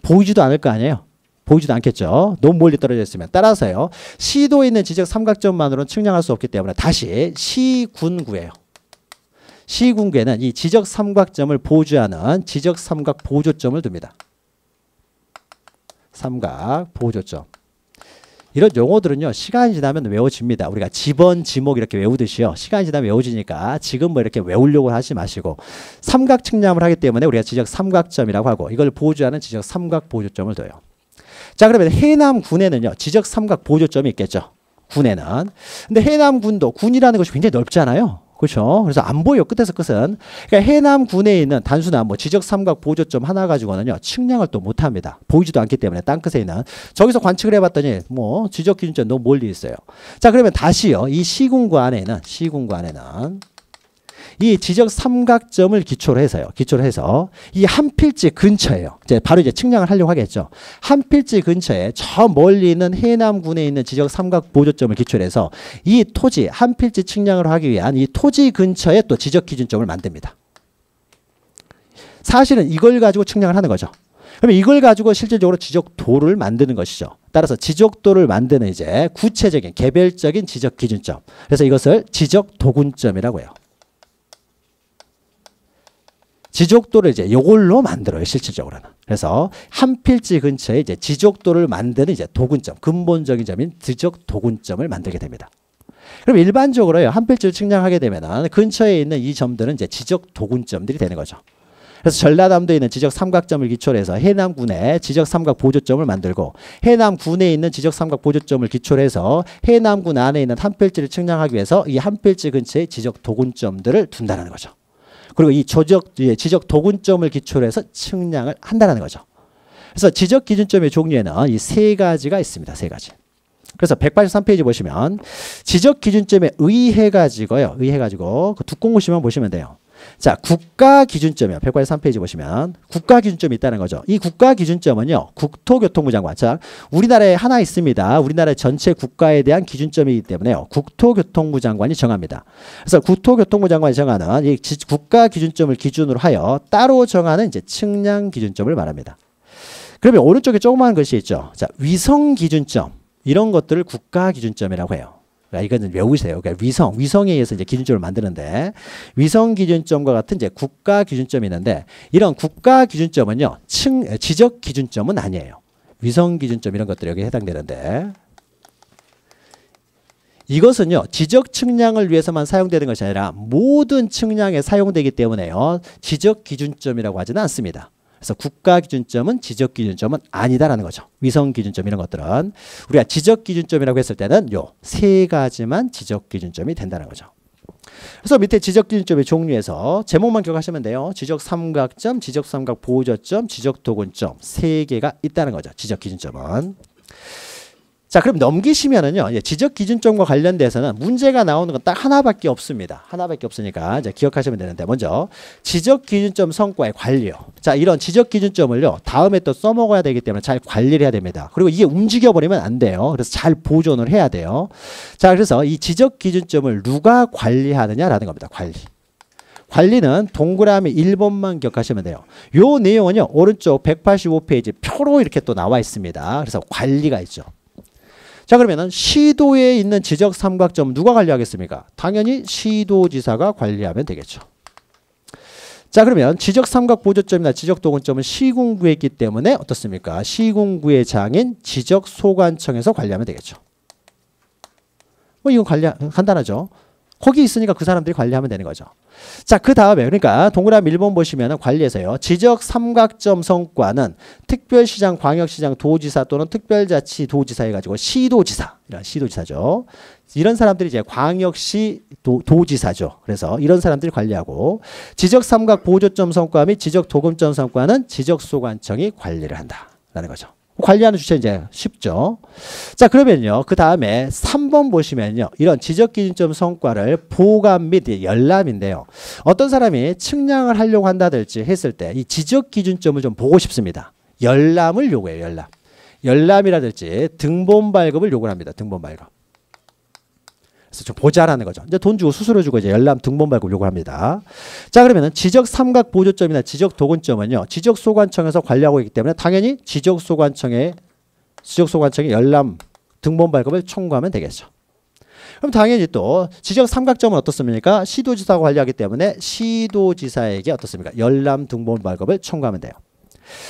보이지도 않을 거 아니에요. 보이지도 않겠죠. 너무 멀리 떨어져 있으면. 따라서요. 시도에 있는 지적 삼각점만으로는 측량할 수 없기 때문에 다시 시군구예요. 시군구에는 이 지적 삼각점을 보조하는 지적 삼각 보조점을 둡니다. 삼각 보조점. 이런 용어들은요, 시간이 지나면 외워집니다. 우리가 지번, 지목 이렇게 외우듯이요. 시간이 지나면 외워지니까 지금 뭐 이렇게 외우려고 하지 마시고, 삼각 측량을 하기 때문에 우리가 지적 삼각점이라고 하고, 이걸 보조하는 지적 삼각 보조점을 둬요. 자, 그러면 해남군에는요, 지적 삼각 보조점이 있겠죠. 군에는. 근데 해남군도 군이라는 것이 굉장히 넓잖아요. 그렇죠. 그래서 안 보여, 끝에서 끝은. 그러니까 해남군에 있는 단순한 뭐 지적 삼각 보조점 하나 가지고는요, 측량을 또 못 합니다. 보이지도 않기 때문에 땅 끝에 있는. 저기서 관측을 해봤더니 뭐 지적 기준점 너무 멀리 있어요. 자, 그러면 다시요, 이 시군구 안에는 이 지적 삼각점을 기초로 해서요. 기초로 해서 이 한 필지 근처에요. 이제 바로 이제 측량을 하려고 하겠죠. 한 필지 근처에 저 멀리 있는 해남군에 있는 지적 삼각 보조점을 기초로 해서 이 토지 한 필지 측량을 하기 위한 이 토지 근처에 또 지적 기준점을 만듭니다. 사실은 이걸 가지고 측량을 하는 거죠. 그러면 이걸 가지고 실질적으로 지적도를 만드는 것이죠. 따라서 지적도를 만드는 이제 구체적인 개별적인 지적 기준점. 그래서 이것을 지적 도군점이라고 해요. 지적도를 이제 이걸로 만들어요, 실질적으로는. 그래서 한 필지 근처에 이제 지적도를 만드는 이제 도군점, 근본적인 점인 지적 도군점을 만들게 됩니다. 그럼 일반적으로요, 한 필지를 측량하게 되면은 근처에 있는 이 점들은 이제 지적 도군점들이 되는 거죠. 그래서 전라남도에 있는 지적 삼각점을 기초로 해서 해남군에 지적 삼각 보조점을 만들고, 해남군에 있는 지적 삼각 보조점을 기초로 해서 해남군 안에 있는 한 필지를 측량하기 위해서 이 한 필지 근처에 지적 도군점들을 둔다는 거죠. 그리고 이 지적 도군점을 기초로 해서 측량을 한다는 거죠. 그래서 지적 기준점의 종류에는 이 세 가지가 있습니다. 세 가지. 그래서 183페이지 보시면 지적 기준점에 의해 가지고 그 뒷공무시만 보시면 돼요. 자, 국가 기준점이요. 183페이지 보시면 국가 기준점이 있다는 거죠. 이 국가 기준점은요, 국토교통부 장관. 자, 우리나라에 하나 있습니다. 우리나라 전체 국가에 대한 기준점이기 때문에요, 국토교통부 장관이 정합니다. 그래서 국토교통부 장관이 정하는 이 국가 기준점을 기준으로 하여 따로 정하는 이제 측량 기준점을 말합니다. 그러면 오른쪽에 조그마한 것이 있죠. 자, 위성 기준점. 이런 것들을 국가 기준점이라고 해요. 이거는 외우세요. 그러니까 위성에 의해서 이제 기준점을 만드는데, 위성 기준점과 같은 이제 국가 기준점이 있는데, 이런 국가 기준점은요, 지적 기준점은 아니에요. 위성 기준점 이런 것들이 여기에 해당되는데, 이것은요, 지적 측량을 위해서만 사용되는 것이 아니라 모든 측량에 사용되기 때문에요, 지적 기준점이라고 하지는 않습니다. 그래서 국가 기준점은 지적 기준점은 아니다라는 거죠. 위성 기준점 이런 것들은 우리가 지적 기준점이라고 했을 때는 요 세 가지만 지적 기준점이 된다는 거죠. 그래서 밑에 지적 기준점의 종류에서 제목만 기억하시면 돼요. 지적 삼각점, 지적 삼각 보조점, 지적 도군점 세 개가 있다는 거죠. 지적 기준점은. 자, 그럼 넘기시면은요, 지적 기준점과 관련돼서는 문제가 나오는 건 딱 하나밖에 없습니다. 하나밖에 없으니까 이제 기억하시면 되는데, 먼저 지적 기준점 성과의 관리요. 자, 이런 지적 기준점을요, 다음에 또 써먹어야 되기 때문에 잘 관리를 해야 됩니다. 그리고 이게 움직여버리면 안 돼요. 그래서 잘 보존을 해야 돼요. 자, 그래서 이 지적 기준점을 누가 관리하느냐라는 겁니다. 관리는 동그라미 1번만 기억하시면 돼요. 요 내용은요, 오른쪽 185페이지 표로 이렇게 또 나와 있습니다. 그래서 관리가 있죠. 자, 그러면은 시도에 있는 지적 삼각점 누가 관리하겠습니까? 당연히 시도지사가 관리하면 되겠죠. 자, 그러면 지적 삼각 보조점이나 지적 도군점은 시군구에 있기 때문에 어떻습니까? 시군구의 장인 지적 소관청에서 관리하면 되겠죠. 뭐 이건 간단하죠. 거기 있으니까 그 사람들이 관리하면 되는 거죠. 자, 그 다음에 그러니까 동그라미 1번 보시면 관리에서요, 지적 삼각점 성과는 특별시장, 광역시장, 도지사 또는 특별자치 도지사 해가지고 시도지사, 이런 시도지사죠. 이런 사람들이 이제 광역시 도지사죠. 그래서 이런 사람들이 관리하고, 지적 삼각 보조점 성과 및 지적 도금점 성과는 지적 소관청이 관리를 한다라는 거죠. 관리하는 주체 이제 쉽죠. 자, 그러면요, 그 다음에 3번 보시면요, 이런 지적 기준점 성과를 보관 및 열람인데요, 어떤 사람이 측량을 하려고 한다든지 했을 때 이 지적 기준점을 좀 보고 싶습니다. 열람을 요구해요. 열람이라든지 등본 발급을 요구를 합니다. 등본 발급. 그래서 좀 보자라는 거죠. 이제 돈 주고 수수료 주고 이제 열람 등본 발급 요구를 합니다. 자, 그러면은 지적 삼각 보조점이나 지적 도군점은요, 지적 소관청에서 관리하고 있기 때문에 당연히 지적 소관청에 열람 등본 발급을 청구하면 되겠죠. 그럼 당연히 또 지적 삼각점은 어떻습니까? 시도지사가 관리하기 때문에 시도지사에게 어떻습니까? 열람 등본 발급을 청구하면 돼요.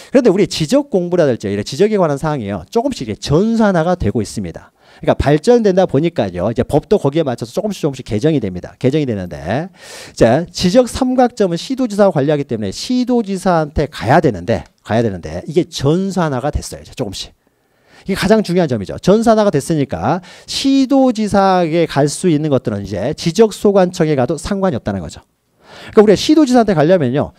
그런데 우리 지적 공부라든지 이런 지적에 관한 사항이요. 조금씩 이제 전산화가 되고 있습니다. 그러니까 발전된다 보니까요. 이제 법도 거기에 맞춰서 조금씩 개정이 됩니다. 개정이 되는데, 자, 지적 삼각점은 시도지사와 관리하기 때문에 시도지사한테 가야 되는데 이게 전산화가 됐어요. 이제 조금씩. 이게 가장 중요한 점이죠. 전산화가 됐으니까 시도지사에게 갈 수 있는 것들은 이제 지적소관청에 가도 상관이 없다는 거죠. 그러니까 우리가 시도지사한테 가려면요,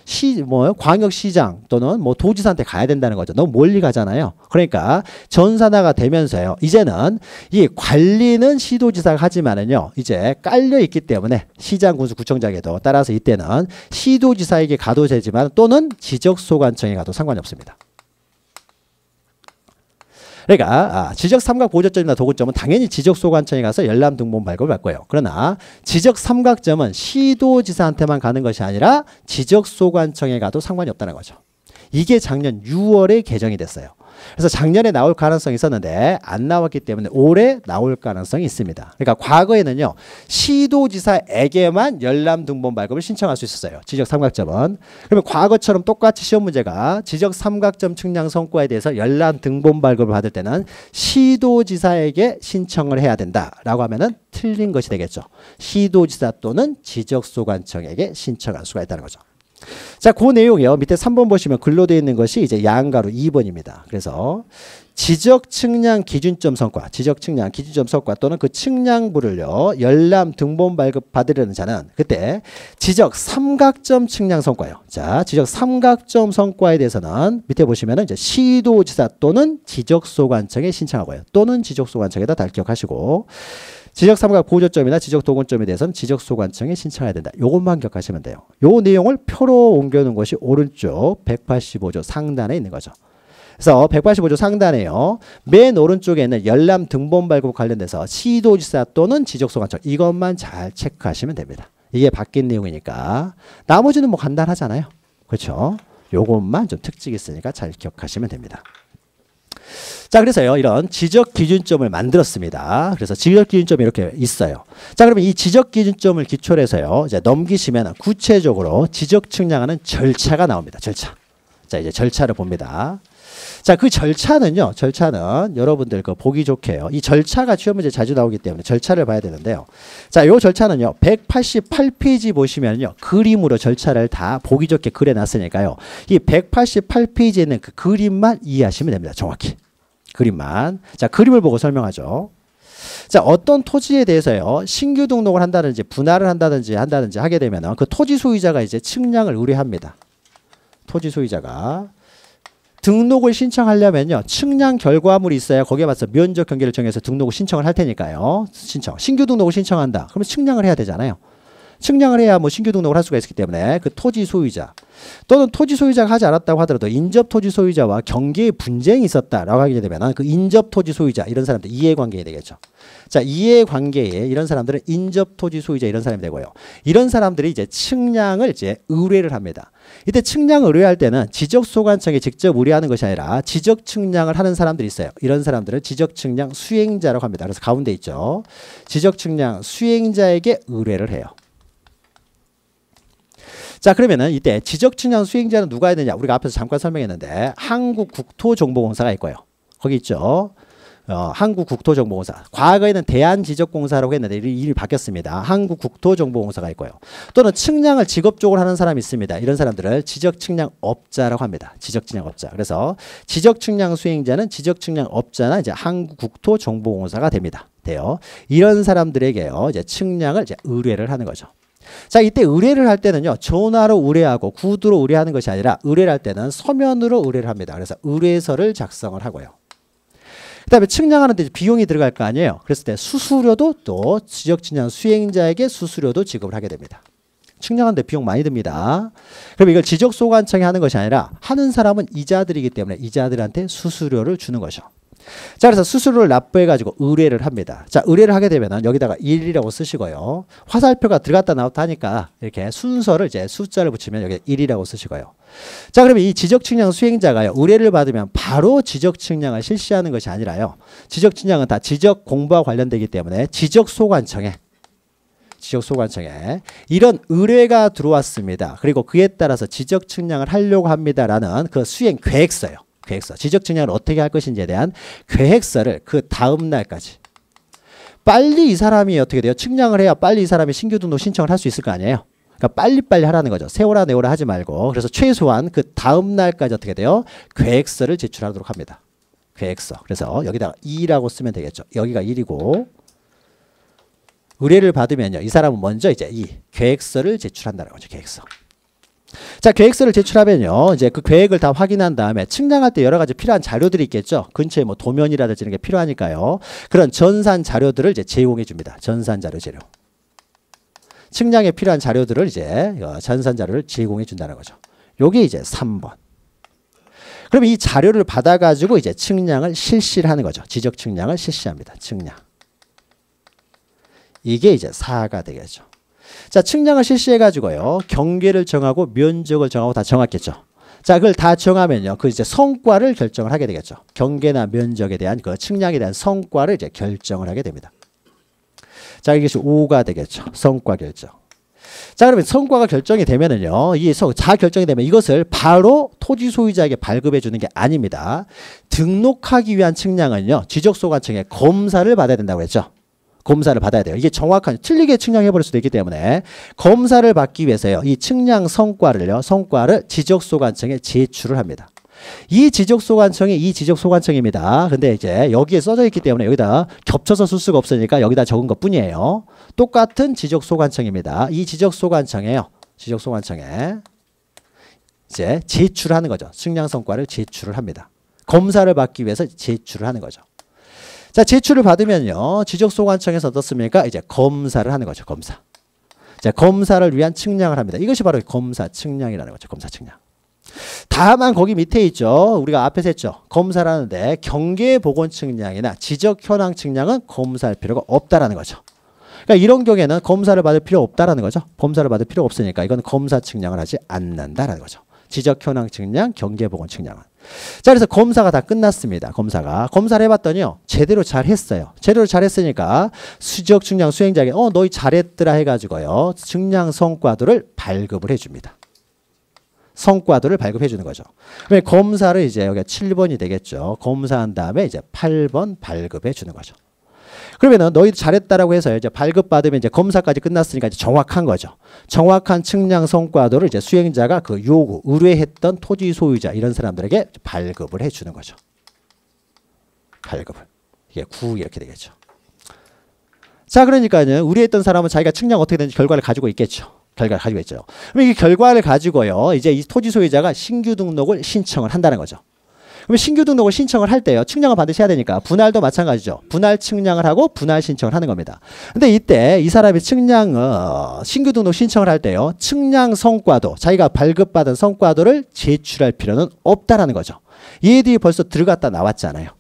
광역시장 또는 뭐 도지사한테 가야 된다는 거죠. 너무 멀리 가잖아요. 그러니까 전산화가 되면서요, 이제는 이 관리는 시도지사가 하지만은요, 이제 깔려 있기 때문에 시장, 군수, 구청장에도 따라서 이때는 시도지사에게 가도 되지만 또는 지적소관청에 가도 상관이 없습니다. 그러니까 지적 삼각 보조점이나 도구점은 당연히 지적소관청에 가서 열람 등본 발급을 받을 거예요. 그러나 지적 삼각점은 시도지사한테만 가는 것이 아니라 지적소관청에 가도 상관이 없다는 거죠. 이게 작년 6월에 개정이 됐어요. 그래서 작년에 나올 가능성이 있었는데 안 나왔기 때문에 올해 나올 가능성이 있습니다. 그러니까 과거에는요, 시도지사에게만 열람 등본 발급을 신청할 수 있었어요. 지적 삼각점은. 그러면 과거처럼 똑같이 시험 문제가 지적 삼각점 측량 성과에 대해서 열람 등본 발급을 받을 때는 시도지사에게 신청을 해야 된다라고 하면은 틀린 것이 되겠죠. 시도지사 또는 지적소관청에게 신청할 수가 있다는 거죠. 자, 그 내용이요. 밑에 3번 보시면 글로 되어 있는 것이 이제 양가로 2번입니다. 그래서 지적 측량 기준점 성과, 지적 측량 기준점 성과 또는 그 측량부를요, 열람 등본 발급 받으려는 자는 그때 지적 삼각점 측량 성과요. 자, 지적 삼각점 성과에 대해서는 밑에 보시면은 이제 시도지사 또는 지적소관청에 신청하고요. 또는 지적소관청에다 다 기억하시고, 지적 삼각 보조점이나 지적 도근점에 대해서는 지적소관청에 신청해야 된다. 요것만 기억하시면 돼요. 요 내용을 표로 옮겨놓은 것이 오른쪽 185조 상단에 있는 거죠. 그래서 185조 상단에요, 맨 오른쪽에는 열람 등본 발급 관련돼서 시도지사 또는 지적소관청, 이것만 잘 체크하시면 됩니다. 이게 바뀐 내용이니까 나머지는 뭐 간단하잖아요. 그렇죠? 요것만 좀 특징이 있으니까 잘 기억하시면 됩니다. 자, 그래서요, 이런 지적 기준점을 만들었습니다. 그래서 지적 기준점이 이렇게 있어요. 자, 그러면 이 지적 기준점을 기초로 해서요, 이제 넘기시면 구체적으로 지적 측량하는 절차가 나옵니다. 절차. 자, 이제 절차를 봅니다. 자, 그 절차는요, 절차는 여러분들 그 보기 좋게요. 이 절차가 시험 문제 자주 나오기 때문에 절차를 봐야 되는데요. 자, 요 절차는요, 188페이지 보시면요, 그림으로 절차를 다 보기 좋게 그려놨으니까요. 이 188페이지에 있는 그 그림만 이해하시면 됩니다. 정확히. 그림만. 자, 그림을 보고 설명하죠. 자, 어떤 토지에 대해서요, 신규 등록을 한다든지 분할을 한다든지 하게 되면 그 토지 소유자가 이제 측량을 의뢰합니다. 토지 소유자가. 등록을 신청하려면요, 측량 결과물이 있어야 거기에 맞서 면적 경계를 정해서 등록을 신청을 할 테니까요. 신규 등록을 신청한다. 그러면 측량을 해야 되잖아요. 측량을 해야 뭐 신규 등록을 할 수가 있기 때문에 그 토지 소유자 또는 토지 소유자가 하지 않았다고 하더라도 인접 토지 소유자와 경계의 분쟁이 있었다라고 하게 되면 그 인접 토지 소유자, 이런 사람들 이해관계가 되겠죠. 자, 이해관계에 이런 사람들은 인접 토지 소유자, 이런 사람이 되고요. 이런 사람들이 이제 측량을 이제 의뢰를 합니다. 이때 측량을 의뢰할 때는 지적소관청에 직접 의뢰하는 것이 아니라 지적 측량을 하는 사람들이 있어요. 이런 사람들을 지적 측량 수행자라고 합니다. 그래서 가운데 있죠. 지적 측량 수행자에게 의뢰를 해요. 자, 그러면은 이때 지적 측량 수행자는 누가 해야 되냐? 우리가 앞에서 잠깐 설명했는데 한국국토정보공사가 있고요. 거기 있죠. 한국국토정보공사. 과거에는 대한지적공사라고 했는데 이름이 바뀌었습니다. 한국국토정보공사가 있고요. 또는 측량을 직업적으로 하는 사람이 있습니다. 이런 사람들을 지적측량업자라고 합니다. 지적측량업자. 그래서 지적측량 수행자는 지적측량업자나 이제 한국국토정보공사가 됩니다. 돼요. 이런 사람들에게요, 이제 측량을 이제 의뢰를 하는 거죠. 자, 이때 의뢰를 할 때는요, 전화로 의뢰하고 구두로 의뢰하는 것이 아니라 의뢰를 할 때는 서면으로 의뢰를 합니다. 그래서 의뢰서를 작성을 하고요. 그 다음에 측량하는 데 비용이 들어갈 거 아니에요. 그랬을 때 수수료도 또 지적측량 수행자에게 수수료도 지급을 하게 됩니다. 측량하는 데 비용 많이 듭니다. 그럼 이걸 지적소관청이 하는 것이 아니라 하는 사람은 이자들이기 때문에 이자들한테 수수료를 주는 거죠. 자, 그래서 수수료를 납부해가지고 의뢰를 합니다. 자, 의뢰를 하게 되면 여기다가 1이라고 쓰시고요. 화살표가 들어갔다 나왔다 하니까 이렇게 순서를 이제 숫자를 붙이면 여기 1이라고 쓰시고요. 자, 그러면 이 지적측량 수행자가요, 의뢰를 받으면 바로 지적측량을 실시하는 것이 아니라요, 지적측량은 다 지적 공부와 관련되기 때문에 지적소관청에 지적소관청에 이런 의뢰가 들어왔습니다. 그리고 그에 따라서 지적 측량을 하려고 합니다라는 그 수행 계획서요. 계획서. 지적 측량을 어떻게 할 것인지에 대한 계획서를 그 다음 날까지 빨리 이 사람이 어떻게 돼요? 측량을 해야 빨리 이 사람이 신규 등록 신청을 할 수 있을 거 아니에요. 그러니까 빨리빨리 하라는 거죠. 세워라 내워라 하지 말고. 그래서 최소한 그 다음 날까지 어떻게 돼요? 계획서를 제출하도록 합니다. 계획서. 그래서 여기다가 2라고 쓰면 되겠죠. 여기가 1이고 의뢰를 받으면요. 이 사람은 먼저 이제 이 계획서를 제출한다는 거죠. 계획서. 자, 계획서를 제출하면요. 이제 그 계획을 다 확인한 다음에 측량할 때 여러 가지 필요한 자료들이 있겠죠. 근처에 뭐 도면이라든지 이런 게 필요하니까요. 그런 전산 자료들을 이제 제공해 줍니다. 전산 자료 재료. 측량에 필요한 자료들을 이제 전산 자료를 제공해 준다는 거죠. 요게 이제 3번. 그럼 이 자료를 받아 가지고 이제 측량을 실시를 하는 거죠. 지적 측량을 실시합니다. 측량. 이게 이제 4가 되겠죠. 자, 측량을 실시해 가지고요. 경계를 정하고 면적을 정하고 다 정했겠죠. 자, 그걸 다 정하면요. 그 이제 성과를 결정을 하게 되겠죠. 경계나 면적에 대한 그 측량에 대한 성과를 이제 결정을 하게 됩니다. 자, 이것이 5가 되겠죠. 성과 결정. 자, 그러면 성과가 결정이 되면은요. 이 다 결정이 되면 이것을 바로 토지 소유자에게 발급해 주는 게 아닙니다. 등록하기 위한 측량은요. 지적소관청에 검사를 받아야 된다고 했죠. 검사를 받아야 돼요. 이게 정확한 틀리게 측량해 버릴 수도 있기 때문에 검사를 받기 위해서요. 이 측량 성과를 지적소관청에 제출을 합니다. 이 지적소관청입니다. 근데 이제 여기에 써져 있기 때문에 여기다 겹쳐서 쓸 수가 없으니까 여기다 적은 것 뿐이에요. 똑같은 지적소관청입니다. 이 지적소관청에요. 지적소관청에 이제 제출하는 거죠. 측량 성과를 제출을 합니다. 검사를 받기 위해서 제출을 하는 거죠. 자, 제출을 받으면요. 지적소관청에서 어떻습니까? 이제 검사를 하는 거죠. 검사. 자, 검사를 위한 측량을 합니다. 이것이 바로 검사 측량이라는 거죠. 검사 측량. 다만 거기 밑에 있죠. 우리가 앞에서 했죠. 검사를 하는데 경계보건 측량이나 지적 현황 측량은 검사할 필요가 없다라는 거죠. 그러니까 이런 경우에는 검사를 받을 필요 없다라는 거죠. 검사를 받을 필요 없으니까 이건 검사 측량을 하지 않는다라는 거죠. 지적 현황 측량, 경계보건 측량은. 자, 그래서 검사가 다 끝났습니다. 검사를 해봤더니요. 제대로 잘했어요. 제대로 잘했으니까 지적 측량 수행자에게 너희 잘했더라 해가지고요. 측량 성과도를 발급을 해줍니다. 성과도를 발급해 주는 거죠. 그러면 검사를 이제 여기가 7번이 되겠죠. 검사한 다음에 이제 8번 발급해 주는 거죠. 그러면은 너희 잘했다라고 해서 이제 발급받으면 이제 검사까지 끝났으니까 이제 정확한 거죠. 정확한 측량 성과도를 이제 수행자가 그 요구, 의뢰했던 토지 소유자 이런 사람들에게 발급을 해 주는 거죠. 발급을. 이게 9 이렇게 되겠죠. 자, 그러니까는 의뢰했던 사람은 자기가 측량 어떻게 되는지 결과를 가지고 있겠죠. 결과를 가지고 있죠. 그럼 이 결과를 가지고요. 이제 이 토지 소유자가 신규 등록을 신청을 한다는 거죠. 그럼 신규 등록을 신청을 할 때요. 측량을 반드시 해야 되니까 분할도 마찬가지죠. 분할 측량을 하고 분할 신청을 하는 겁니다. 근데 이때 이 사람이 신규 등록 신청을 할 때요. 측량 성과도 자기가 발급받은 성과도를 제출할 필요는 없다라는 거죠. 얘들이 벌써 들어갔다 나왔잖아요.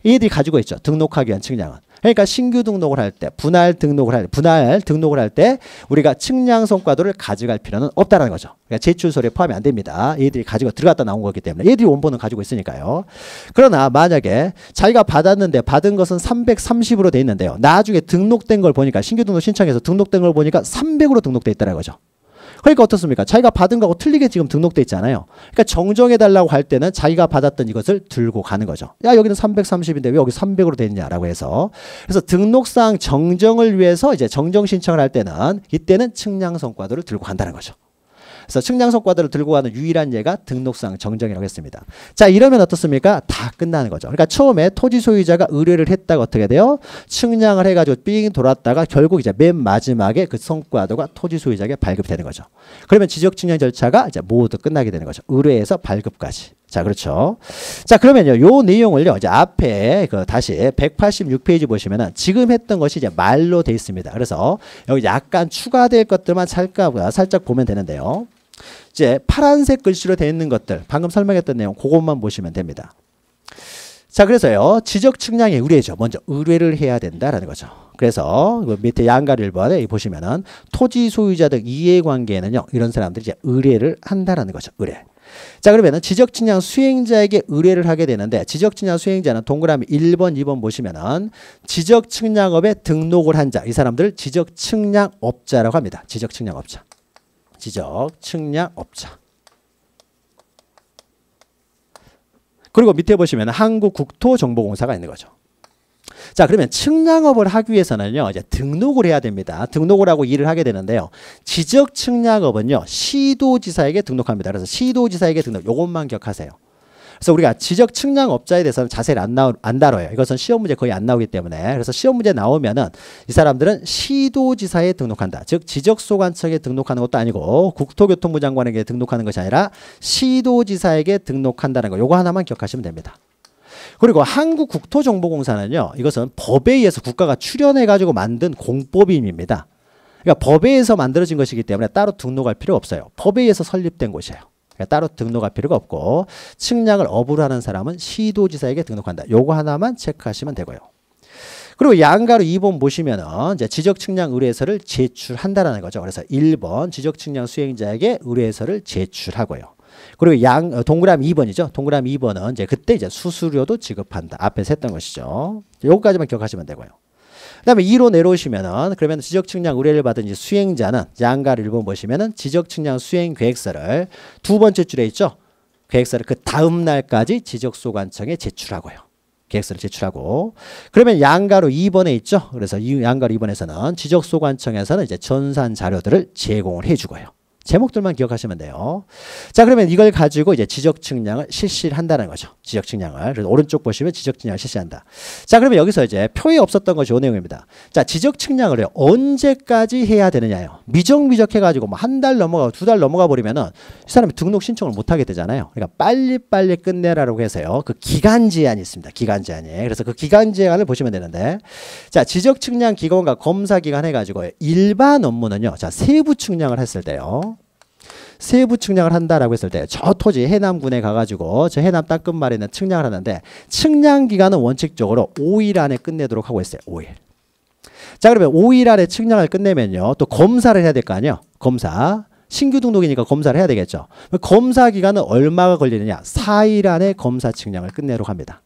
얘들이 가지고 있죠. 등록하기 위한 측량은. 그러니까 신규 등록을 할 때, 분할 등록을 할 때 우리가 측량 성과도를 가져갈 필요는 없다라는 거죠. 그러니까 제출서류에 포함이 안 됩니다. 얘들이 가지고 들어갔다 나온 거기 때문에 얘들이 원본은 가지고 있으니까요. 그러나 만약에 자기가 받았는데 받은 것은 330으로 돼 있는데요. 나중에 등록된 걸 보니까 신규 등록 신청해서 등록된 걸 보니까 300으로 등록돼 있다는 거죠. 그러니까 어떻습니까? 자기가 받은 거하고 틀리게 지금 등록돼 있잖아요. 그러니까 정정해달라고 할 때는 자기가 받았던 이것을 들고 가는 거죠. 야, 여기는 330인데 왜 여기 300으로 돼 있냐라고 해서. 그래서 등록상 정정을 위해서 이제 정정 신청을 할 때는 이때는 측량 성과도를 들고 간다는 거죠. 그래서 측량 성과도를 들고 가는 유일한 예가 등록상 정정이라고 했습니다. 자, 이러면 어떻습니까? 다 끝나는 거죠. 그러니까 처음에 토지 소유자가 의뢰를 했다가 어떻게 돼요? 측량을 해가지고 삥 돌았다가 결국 이제 맨 마지막에 그 성과도가 토지 소유자에게 발급되는 거죠. 그러면 지적 측량 절차가 이제 모두 끝나게 되는 거죠. 의뢰에서 발급까지. 자, 그렇죠. 자, 그러면요, 요 내용을요, 이제 앞에 다시 186페이지 보시면은 지금 했던 것이 이제 말로 돼 있습니다. 그래서 여기 약간 추가될 것들만 살짝 보면 되는데요. 이제 파란색 글씨로 되어 있는 것들, 방금 설명했던 내용, 그것만 보시면 됩니다. 자, 그래서요, 지적 측량의 의뢰죠. 먼저 의뢰를 해야 된다라는 거죠. 그래서 밑에 양가리 1번에 보시면은 토지 소유자 등 이해관계에는요, 이런 사람들이 이제 의뢰를 한다라는 거죠. 의뢰. 자, 그러면은 지적 측량 수행자에게 의뢰를 하게 되는데 지적 측량 수행자는 동그라미 1번, 2번 보시면은 지적 측량업에 등록을 한 자, 이 사람들을 지적 측량업자라고 합니다. 지적 측량업자. 지적 측량업자. 그리고 밑에 보시면 한국국토정보공사가 있는 거죠. 자, 그러면 측량업을 하기 위해서는요, 이제 등록을 해야 됩니다. 등록을 하고 일을 하게 되는데요. 지적 측량업은요, 시도지사에게 등록합니다. 그래서 시도지사에게 등록, 요것만 기억하세요. 그래서 우리가 지적 측량업자에 대해서는 자세히 안 다뤄요. 이것은 시험 문제 거의 안 나오기 때문에. 그래서 시험 문제 나오면은 이 사람들은 시도지사에 등록한다. 즉 지적소관청에 등록하는 것도 아니고 국토교통부 장관에게 등록하는 것이 아니라 시도지사에게 등록한다는 거. 요거 하나만 기억하시면 됩니다. 그리고 한국국토정보공사는요, 이것은 법에 의해서 국가가 출연해가지고 만든 공법인입니다. 그러니까 법에 의해서 만들어진 것이기 때문에 따로 등록할 필요 없어요. 법에 의해서 설립된 곳이에요. 그러니까 따로 등록할 필요가 없고 측량을 업으로 하는 사람은 시도지사에게 등록한다. 요거 하나만 체크하시면 되고요. 그리고 양가로 2번 보시면은 이제 지적 측량 의뢰서를 제출한다라는 거죠. 그래서 1번 지적 측량 수행자에게 의뢰서를 제출하고요. 그리고 동그라미 2번이죠. 동그라미 2번은 이제 그때 이제 수수료도 지급한다. 앞에서 했던 것이죠. 요거까지만 기억하시면 되고요. 그다음에 2로 내려오시면은 그러면 지적 측량 의뢰를 받은 이제 수행자는 양가를 1번 보시면은 지적 측량 수행 계획서를 두 번째 줄에 있죠. 계획서를 그 다음 날까지 지적소관청에 제출하고요. 계획서를 제출하고 그러면 양가로 2번에 있죠. 그래서 이 양가로 2번에서는 지적소관청에서는 이제 전산 자료들을 제공을 해주고요. 제목들만 기억하시면 돼요. 자, 그러면 이걸 가지고 이제 지적 측량을 실시를 한다는 거죠. 지적 측량을. 그래서 오른쪽 보시면 지적 측량을 실시한다. 자, 그러면 여기서 이제 표에 없었던 것이 이 내용입니다. 자, 지적 측량을 언제까지 해야 되느냐요. 미적미적 해가지고 뭐 한 달 넘어가고 2달 넘어가 버리면은 이 사람이 등록 신청을 못 하게 되잖아요. 그러니까 빨리빨리 끝내라고 해서요. 그 기간 제한이 있습니다. 기간 제한이. 그래서 그 기간 제한을 보시면 되는데 자, 지적 측량 기관과 검사 기관 해가지고 일반 업무는요. 자, 세부 측량을 했을 때요. 세부 측량을 한다라고 했을 때 저 토지 해남군에 가가지고 저 해남 땅끝말에 있는 측량을 하는데 측량 기간은 원칙적으로 5일 안에 끝내도록 하고 있어요. 5일. 자, 그러면 5일 안에 측량을 끝내면요. 또 검사를 해야 될 거 아니에요. 검사. 신규 등록이니까 검사를 해야 되겠죠. 검사 기간은 얼마가 걸리느냐. 4일 안에 검사 측량을 끝내도록 합니다.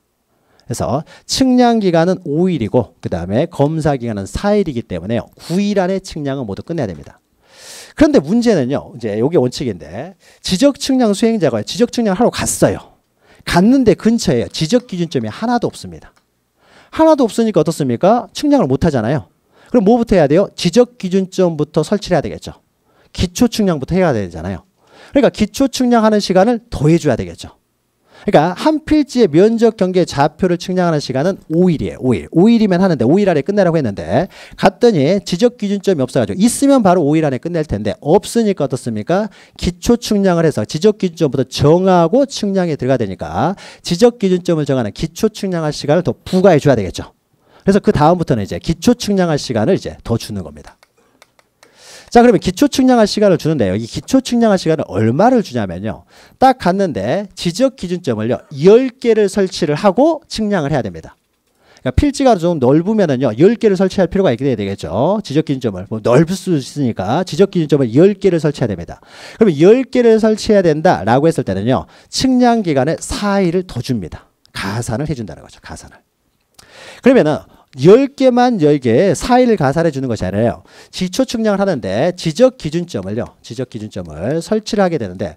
그래서 측량 기간은 5일이고 그 다음에 검사 기간은 4일이기 때문에 9일 안에 측량은 모두 끝내야 됩니다. 그런데 문제는요. 이제 이게 원칙인데 지적 측량 수행자가 지적 측량을 하러 갔어요. 갔는데 근처에 지적 기준점이 하나도 없습니다. 하나도 없으니까 어떻습니까? 측량을 못 하잖아요. 그럼 뭐부터 해야 돼요? 지적 기준점부터 설치를 해야 되겠죠. 기초 측량부터 해야 되잖아요. 그러니까 기초 측량하는 시간을 더 해줘야 되겠죠. 그러니까 한 필지의 면적 경계 좌표를 측량하는 시간은 5일이에요. 5일. 5일이면 하는데 5일 안에 끝내라고 했는데 갔더니 지적 기준점이 없어가지고 있으면 바로 5일 안에 끝낼 텐데 없으니까 어떻습니까? 기초 측량을 해서 지적 기준점부터 정하고 측량에 들어가야 되니까 지적 기준점을 정하는 기초 측량할 시간을 더 부과해 줘야 되겠죠. 그래서 그 다음부터는 이제 기초 측량할 시간을 이제 더 주는 겁니다. 자, 그러면 기초 측량할 시간을 주는데요. 이 기초 측량할 시간을 얼마를 주냐면요. 딱 갔는데 지적 기준점을요. 10개를 설치를 하고 측량을 해야 됩니다. 그러니까 필지가 좀 넓으면은요. 10개를 설치할 필요가 있게 되겠죠. 지적 기준점을. 뭐 넓을 수 있으니까 지적 기준점을 10개를 설치해야 됩니다. 그러면 10개를 설치해야 된다라고 했을 때는요. 측량 기간에 4일을 더 줍니다. 가산을 해 준다는 거죠. 가산을. 그러면은 10개만 10개 4일을 가산해 주는 것이 아니라요. 기초 측량을 하는데 지적 기준점을 설치를 하게 되는데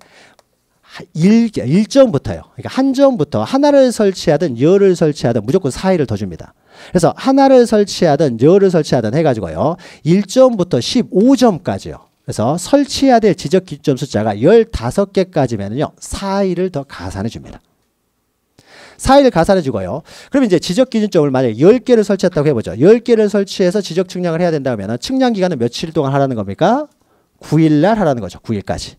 1점부터요. 그러니까 한 점부터 하나를 설치하든 열을 설치하든 무조건 4일을 더 줍니다. 그래서 하나를 설치하든 열을 설치하든 해가지고요. 1점부터 15점까지요. 그래서 설치해야 될 지적 기준점 숫자가 15개까지면요. 4일을 더 가산해 줍니다. 4일 가산해 주고요. 그러면 이제 지적 기준점을 만약에 10개를 설치했다고 해보죠. 10개를 설치해서 지적 측량을 해야 된다면 측량 기간은 며칠 동안 하라는 겁니까? 9일 날 하라는 거죠. 9일까지.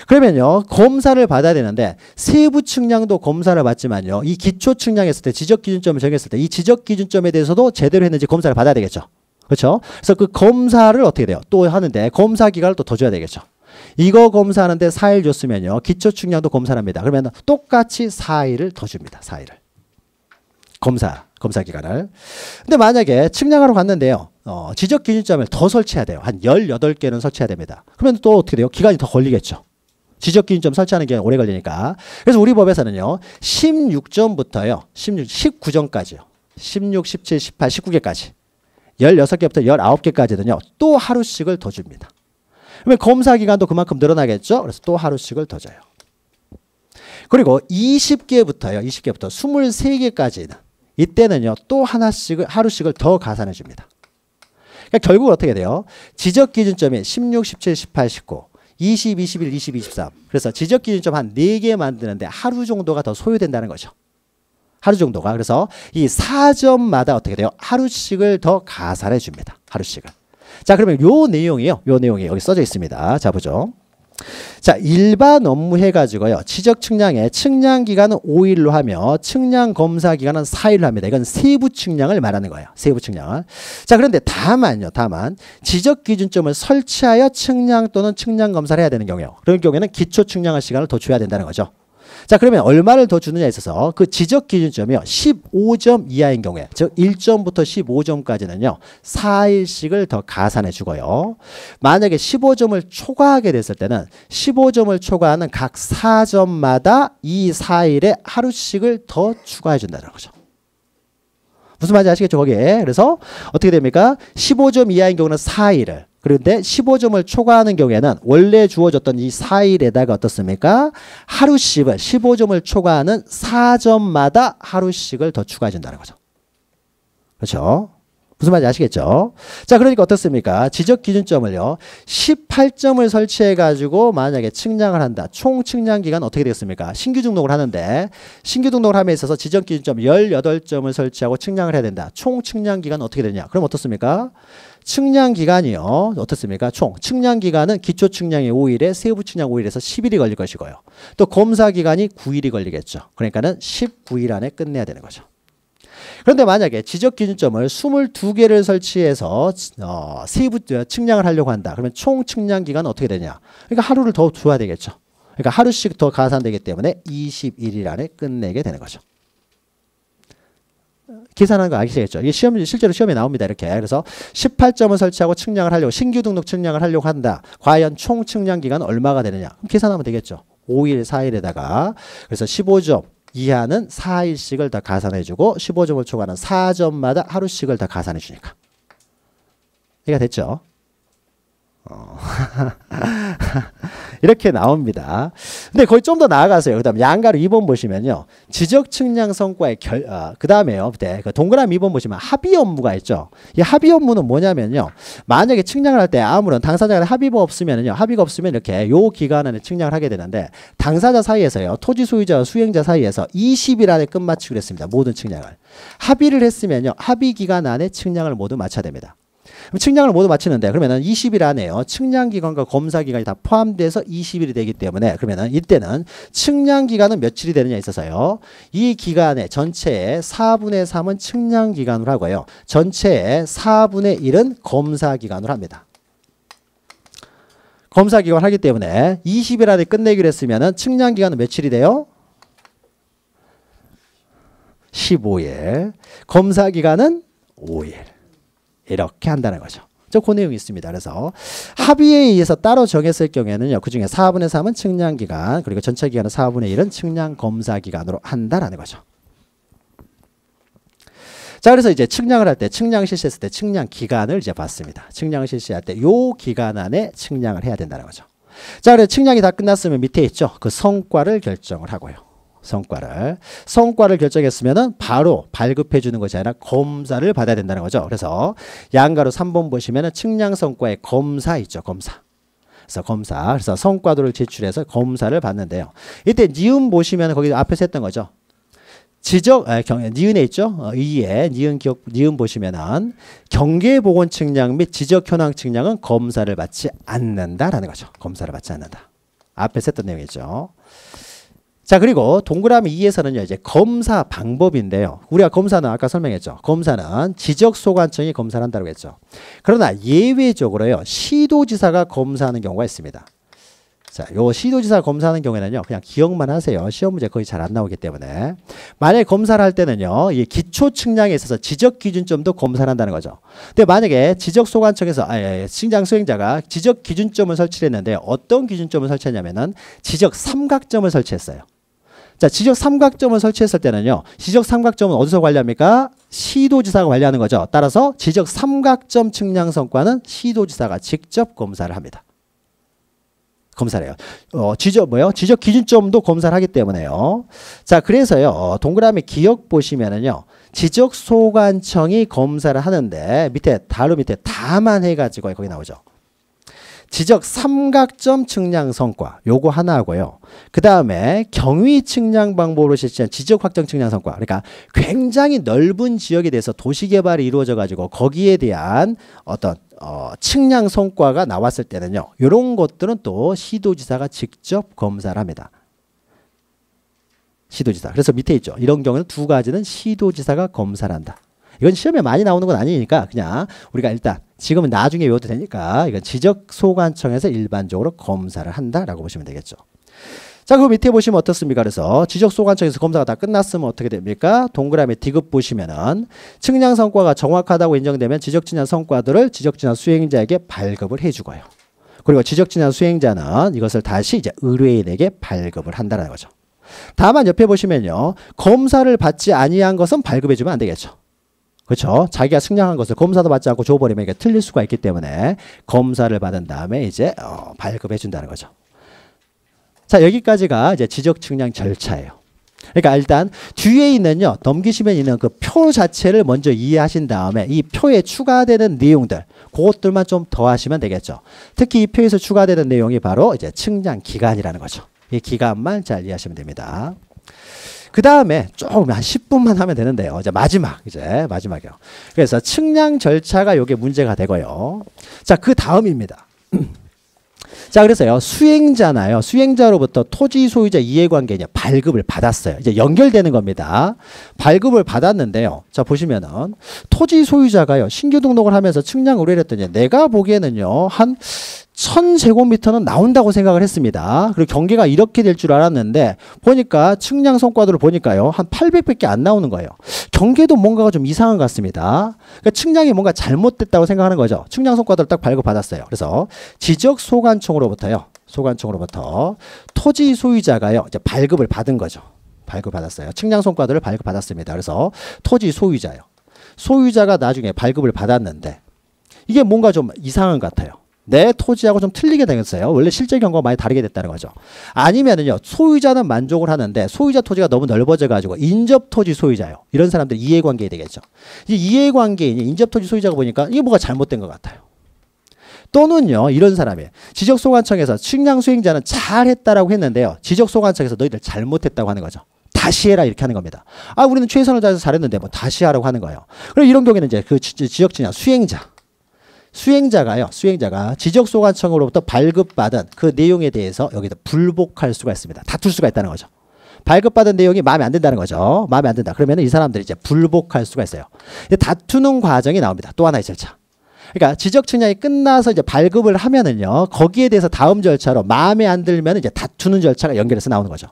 그러면요. 검사를 받아야 되는데 세부 측량도 검사를 받지만요. 이 기초 측량했을 때 지적 기준점을 정했을 때 이 지적 기준점에 대해서도 제대로 했는지 검사를 받아야 되겠죠. 그렇죠? 그래서 그 검사를 어떻게 돼요? 또 하는데 검사 기간을 또 더 줘야 되겠죠. 이거 검사하는데 4일 줬으면요. 기초 측량도 검사를 합니다. 그러면 똑같이 4일을 더 줍니다. 4일을. 검사 기간을. 근데 만약에 측량하러 갔는데요. 지적 기준점을 더 설치해야 돼요. 한 18개는 설치해야 됩니다. 그러면 또 어떻게 돼요? 기간이 더 걸리겠죠. 지적 기준점 설치하는 게 오래 걸리니까. 그래서 우리 법에서는요. 16점부터요. 19점까지요. 16, 17, 18, 19개까지. 16개부터 19개까지는요. 또 하루씩을 더 줍니다. 그러면 검사 기간도 그만큼 늘어나겠죠. 그래서 또 하루씩을 더 줘요. 그리고 20개부터 23개까지는 이때는요. 또 하루씩을 더 가산해 줍니다. 그러니까 결국 어떻게 돼요? 지적 기준점이 16, 17, 18, 19, 20, 21, 20, 23. 그래서 지적 기준점 한 4개 만드는데 하루 정도가 더 소요된다는 거죠. 하루 정도가. 그래서 이 4점마다 어떻게 돼요? 하루씩을 더 가산해 줍니다. 하루씩을. 자, 그러면 요 내용이요. 요 내용이 여기 써져 있습니다. 자, 보죠. 자, 일반 업무 해가지고요. 지적 측량에 측량 기간은 5일로 하며 측량 검사 기간은 4일로 합니다. 이건 세부 측량을 말하는 거예요. 세부 측량을. 자, 그런데 다만 지적 기준점을 설치하여 측량 또는 측량 검사를 해야 되는 경우요. 그런 경우에는 기초 측량할 시간을 더 줘야 된다는 거죠. 자, 그러면 얼마를 더 주느냐에 있어서 그 지적 기준점이요. 15점 이하인 경우에, 즉 1점부터 15점까지는요. 4일씩을 더 가산해 주고요. 만약에 15점을 초과하게 됐을 때는 15점을 초과하는 각 4점마다 이 4일에 하루씩을 더 추가해 준다는 거죠. 무슨 말인지 아시겠죠? 거기에. 그래서 어떻게 됩니까? 15점 이하인 경우는 4일을. 그런데 15점을 초과하는 경우에는 원래 주어졌던 이 4일에다가 어떻습니까? 하루씩을 15점을 초과하는 4점마다 하루씩을 더 추가해 준다는 거죠. 그렇죠? 무슨 말인지 아시겠죠? 자, 그러니까 어떻습니까? 지적 기준점을요. 18점을 설치해 가지고 만약에 측량을 한다. 총 측량 기간 어떻게 되겠습니까? 신규 등록을 하는데 신규 등록을 함에 있어서 지적 기준점 18점을 설치하고 측량을 해야 된다. 총 측량 기간 어떻게 되냐? 그럼 어떻습니까? 측량 기간이요. 어떻습니까? 총 측량 기간은 기초 측량이 5일에 세부 측량 5일에서 10일이 걸릴 것이고요. 또 검사 기간이 9일이 걸리겠죠. 그러니까는 19일 안에 끝내야 되는 거죠. 그런데 만약에 지적 기준점을 22개를 설치해서 세부 측량을 하려고 한다. 그러면 총 측량 기간은 어떻게 되냐? 그러니까 하루를 더 줘야 되겠죠. 그러니까 하루씩 더 가산되기 때문에 21일 안에 끝내게 되는 거죠. 계산하는 거 아시겠죠? 이게 실제로 시험에 나옵니다. 이렇게. 그래서 18점을 설치하고 측량을 하려고 신규 등록 측량을 하려고 한다. 과연 총 측량 기간은 얼마가 되느냐? 그럼 계산하면 되겠죠. 5일, 4일에다가 그래서 15점 이하는 4일씩을 다 가산해주고 15점을 초과하는 4점마다 하루씩을 다 가산해주니까. 이해가 됐죠? 이렇게 나옵니다. 근데 거의 좀 더 나아가세요. 그 다음 양가로 2번 보시면요. 지적 측량 성과의 그 다음에요. 그 동그라미 2번 보시면 합의 업무가 있죠. 이 합의 업무는 뭐냐면요. 만약에 측량을 할 때 아무런 당사자 간에 합의가 없으면요. 합의가 없으면 이렇게 요 기간 안에 측량을 하게 되는데 당사자 사이에서요. 토지 소유자와 수행자 사이에서 20일 안에 끝마치기로 했습니다. 모든 측량을. 합의를 했으면요. 합의 기간 안에 측량을 모두 마쳐야 됩니다. 그럼 측량을 모두 마치는데 그러면은 20일 안에요. 측량 기간과 검사 기간이 다 포함돼서 20일이 되기 때문에 그러면은 이때는 측량 기간은 며칠이 되느냐에 있어서요. 이 기간의 전체의 4분의 3은 측량 기간으로 하고요. 전체의 4분의 1은 검사 기간으로 합니다. 검사 기간 하기 때문에 20일 안에 끝내기로 했으면은 측량 기간은 며칠이 돼요? 15일. 검사 기간은 5일. 이렇게 한다는 거죠. 그 내용이 있습니다. 그래서 합의에 의해서 따로 정했을 경우에는요. 그중에 4분의 3은 측량기간 그리고 전체 기간은 4분의 1은 측량검사기간으로 한다라는 거죠. 자, 그래서 이제 측량을 할 때 측량 실시했을 때 측량 기간을 이제 봤습니다. 측량을 실시할 때 요 기간 안에 측량을 해야 된다는 거죠. 자, 그래서 측량이 다 끝났으면 밑에 있죠. 그 성과를 결정을 하고요. 성과를 결정했으면은 바로 발급해 주는 것이 아니라 검사를 받아야 된다는 거죠. 그래서 양가로 3번 보시면은 측량 성과의 검사 있죠. 그래서 성과도를 제출해서 검사를 받는데요. 이때 니은 보시면 거기 앞에서 했던 거죠. 니은에 있죠. 의에 니은 보시면은 경계보건 측량 및 지적 현황 측량은 검사를 받지 않는다라는 거죠. 검사를 받지 않는다. 앞에서 했던 내용이죠. 자, 그리고 동그라미 2에서는요, 이제 검사 방법인데요. 우리가 검사는 아까 설명했죠. 검사는 지적소관청이 검사를 한다고 했죠. 그러나 예외적으로요, 시도지사가 검사하는 경우가 있습니다. 자, 요 시도지사 검사하는 경우에는요, 그냥 기억만 하세요. 시험 문제 거의 잘 안 나오기 때문에. 만약에 검사를 할 때는요, 이 기초 측량에 있어서 지적 기준점도 검사를 한다는 거죠. 근데 만약에 지적소관청에서, 측량 수행자가 지적 기준점을 설치를 했는데 어떤 기준점을 설치했냐면은 지적 삼각점을 설치했어요. 자, 지적 삼각점을 설치했을 때는요, 지적 삼각점은 어디서 관리합니까? 시도지사가 관리하는 거죠. 따라서 지적 삼각점 측량 성과는 시도지사가 직접 검사를 합니다. 검사를 해요. 지적 기준점도 검사를 하기 때문에요. 자, 그래서요, 동그라미 기억 보시면은요, 지적소관청이 검사를 하는데, 바로 밑에 다만 해가지고 거기 나오죠. 지적 삼각점 측량 성과, 요거 하나 하고요. 그 다음에 경위 측량 방법으로 실시한 지적 확정 측량 성과. 그러니까 굉장히 넓은 지역에 대해서 도시 개발이 이루어져 가지고 거기에 대한 어떤 측량 성과가 나왔을 때는요, 이런 것들은 또 시도지사가 직접 검사를 합니다. 시도지사. 그래서 밑에 있죠. 이런 경우는 두 가지는 시도지사가 검사를 한다. 이건 시험에 많이 나오는 건 아니니까 그냥 우리가 일단 지금은 나중에 외워도 되니까 이건 지적소관청에서 일반적으로 검사를 한다라고 보시면 되겠죠. 자, 그 밑에 보시면 어떻습니까? 그래서 지적소관청에서 검사가 다 끝났으면 어떻게 됩니까? 동그라미 디귿 보시면은 측량 성과가 정확하다고 인정되면 지적측량 성과들을 지적측량 수행자에게 발급을 해주고요. 그리고 지적측량 수행자는 이것을 다시 이제 의뢰인에게 발급을 한다는 거죠. 다만 옆에 보시면요, 검사를 받지 아니한 것은 발급해주면 안 되겠죠. 그렇죠. 자기가 측량한 것을 검사도 받지 않고 줘버리면 이게 틀릴 수가 있기 때문에 검사를 받은 다음에 이제 발급해 준다는 거죠. 자, 여기까지가 이제 지적 측량 절차예요. 그러니까 일단 뒤에 있는요, 넘기시면 있는 그 표 자체를 먼저 이해하신 다음에 이 표에 추가되는 내용들, 그것들만 좀 더하시면 되겠죠. 특히 이 표에서 추가되는 내용이 바로 이제 측량 기간이라는 거죠. 이 기간만 잘 이해하시면 됩니다. 그 다음에 조금 한 10분만 하면 되는데요. 이제 마지막이요. 그래서 측량 절차가 요게 문제가 되고요. 자, 그 다음입니다. 자, 그래서요, 수행자나요. 수행자로부터 토지 소유자 이해관계 이제 발급을 받았어요. 이제 연결되는 겁니다. 발급을 받았는데요. 자, 보시면은 토지 소유자가요, 신규 등록을 하면서 측량 의뢰를 했더니 내가 보기에는요, 한 1000제곱미터는 나온다고 생각을 했습니다. 그리고 경계가 이렇게 될 줄 알았는데 보니까 측량 성과들을 보니까요, 한 800밖에 안 나오는 거예요. 경계도 뭔가가 좀 이상한 것 같습니다. 그러니까 측량이 뭔가 잘못됐다고 생각하는 거죠. 측량 성과들을 딱 발급받았어요. 그래서 지적소관청으로부터 토지 소유자가요, 이제 발급을 받은 거죠. 발급받았어요. 측량 성과들을 발급받았습니다. 그래서 토지 소유자요. 소유자가 나중에 발급을 받았는데 이게 뭔가 좀 이상한 것 같아요. 내 토지하고 좀 틀리게 되겠어요. 원래 실제 경과가 많이 다르게 됐다는 거죠. 아니면은요, 소유자는 만족을 하는데 소유자 토지가 너무 넓어져 가지고 인접 토지 소유자요. 이런 사람들 이해관계 되겠죠. 이 이해관계인 인접 토지 소유자가 보니까 이게 뭐가 잘못된 것 같아요. 또는요, 이런 사람이 지적소관청에서 측량 수행자는 잘했다라고 했는데요, 지적소관청에서 너희들 잘못했다고 하는 거죠. 다시 해라 이렇게 하는 겁니다. 아, 우리는 최선을 다해서 잘했는데 뭐 다시 하라고 하는 거예요. 그럼 이런 경우에는 이제 그 지적측량 수행자가 지적소관청으로부터 발급받은 그 내용에 대해서 여기다 불복할 수가 있습니다. 다툴 수가 있다는 거죠. 발급받은 내용이 마음에 안 든다는 거죠. 마음에 안 든다. 그러면 이 사람들이 이제 불복할 수가 있어요. 다투는 과정이 나옵니다. 또 하나의 절차. 그러니까 지적 측량이 끝나서 이제 발급을 하면은요, 거기에 대해서 다음 절차로 마음에 안 들면 이제 다투는 절차가 연결해서 나오는 거죠.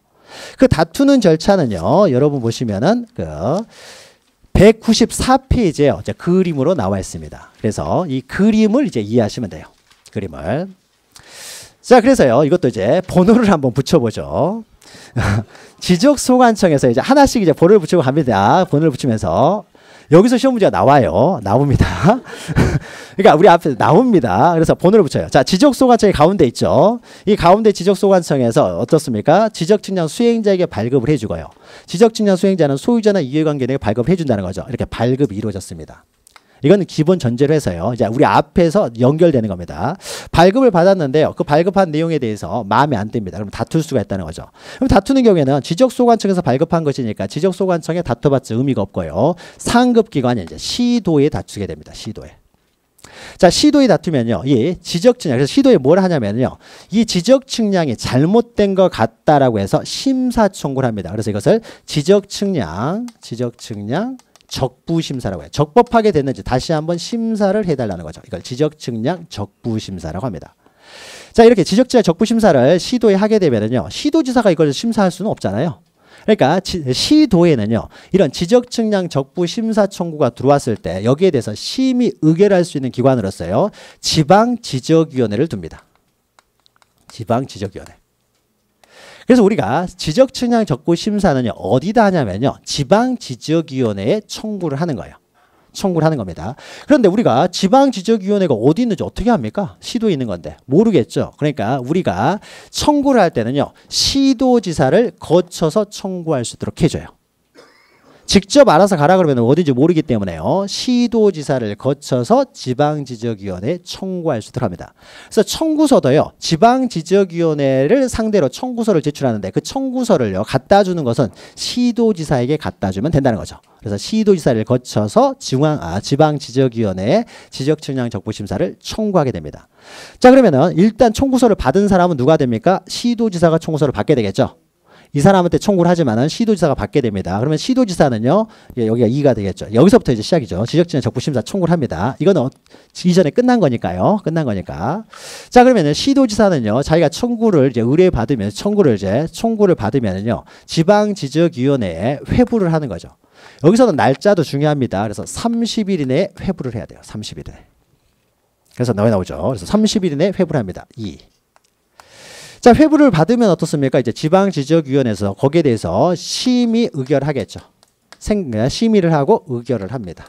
그 다투는 절차는요, 여러분 보시면은 그 194페이지에 이제 그림으로 나와 있습니다. 그래서 이 그림을 이제 이해하시면 돼요. 그림을. 자, 그래서요, 이것도 이제 번호를 한번 붙여보죠. 지적소관청에서 이제 하나씩 이제 번호를 붙이고 갑니다. 번호를 붙이면서 여기서 시험 문제가 나옵니다. 그러니까 우리 앞에 나옵니다. 그래서 번호를 붙여요. 자, 지적소관청이 가운데 있죠. 이 가운데 지적소관청에서 어떻습니까? 지적측량 수행자에게 발급을 해주고요. 지적측량 수행자는 소유자나 이해관계에게 발급을 해준다는 거죠. 이렇게 발급이 이루어졌습니다. 이건 기본 전제로 해서요, 이제 우리 앞에서 연결되는 겁니다. 발급을 받았는데요, 그 발급한 내용에 대해서 마음에 안 듭니다. 그럼 다툴 수가 있다는 거죠. 그럼 다투는 경우에는 지적소관청에서 발급한 것이니까 지적소관청에 다퉈봤자 의미가 없고요, 상급기관이 이제 시도에 다투게 됩니다. 시도에. 자, 시도에 다투면요, 이 지적측량, 그래서 시도에 뭘 하냐면요, 이 지적측량이 잘못된 것 같다라고 해서 심사 청구를 합니다. 그래서 이것을 지적측량 적부심사라고 해요. 적법하게 됐는지 다시 한번 심사를 해달라는 거죠. 이걸 지적측량 적부심사라고 합니다. 자, 이렇게 지적지사 적부심사를 시도에 하게 되면은요, 시도지사가 이걸 심사할 수는 없잖아요. 그러니까 시도에는요, 이런 지적측량 적부심사 청구가 들어왔을 때 여기에 대해서 심의 의결할 수 있는 기관으로서요, 지방지적위원회를 둡니다. 지방지적위원회. 그래서 우리가 지적측량 적부심사는요, 어디다 하냐면요, 지방지적위원회에 청구를 하는 거예요. 청구를 하는 겁니다. 그런데 우리가 지방지적위원회가 어디 있는지 어떻게 합니까? 시도에 있는 건데 모르겠죠. 그러니까 우리가 청구를 할 때는요, 시도지사를 거쳐서 청구할 수 있도록 해줘요. 직접 알아서 가라 그러면 어딘지 모르기 때문에요, 시도지사를 거쳐서 지방지적위원회에 청구할 수 있도록 합니다. 그래서 청구서도요, 지방지적위원회를 상대로 청구서를 제출하는데 그 청구서를요, 갖다 주는 것은 시도지사에게 갖다 주면 된다는 거죠. 그래서 시도지사를 거쳐서 지방지적위원회에 지적측량 적부심사를 청구하게 됩니다. 자, 그러면은 일단 청구서를 받은 사람은 누가 됩니까? 시도지사가 청구서를 받게 되겠죠. 이 사람한테 청구를 하지만은 시도지사가 받게 됩니다. 그러면 시도지사는요, 여기가 2가 되겠죠. 여기서부터 이제 시작이죠. 지적측량 적부심사 청구를 합니다. 이거는 이전에 끝난 거니까요. 끝난 거니까. 자, 그러면은 시도지사는요, 자기가 청구를 이제 의뢰받으면 청구를 받으면은요, 지방지적위원회에 회부를 하는 거죠. 여기서는 날짜도 중요합니다. 그래서 30일 이내에 회부를 해야 돼요. 30일 이내. 그래서 나오죠. 그래서 30일 이내에 회부를 합니다. 2. 자, 회부를 받으면 어떻습니까? 이제 지방지적위원회에서 거기에 대해서 심의 의결하겠죠. 심의를 하고 의결을 합니다.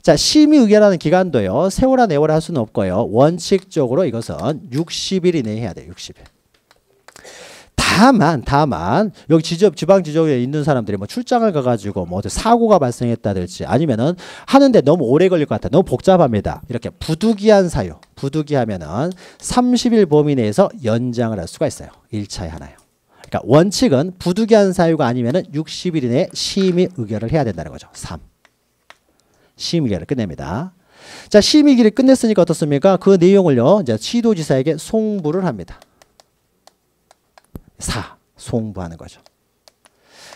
자, 심의 의결하는 기간도요, 세월아 내월아 할 수는 없고요, 원칙적으로 이것은 60일 이내에 해야 돼요. 60일. 다만 여기 지방지적에 있는 사람들이 뭐 출장을 가가지고 뭐 사고가 발생했다든지 아니면은 하는데 너무 오래 걸릴 것 같아, 너무 복잡합니다, 이렇게 부득이한 사유, 부득이하면은 30일 범위 내에서 연장을 할 수가 있어요. 1차에 하나요. 그러니까 원칙은 부득이한 사유가 아니면은 60일 이내에 심의 의결을 해야 된다는 거죠. 3. 심의 의결을 끝냅니다. 자, 심의 의결을 끝냈으니까 어떻습니까? 그 내용을요, 이제 시도지사에게 송부를 합니다. 4. 송부하는 거죠.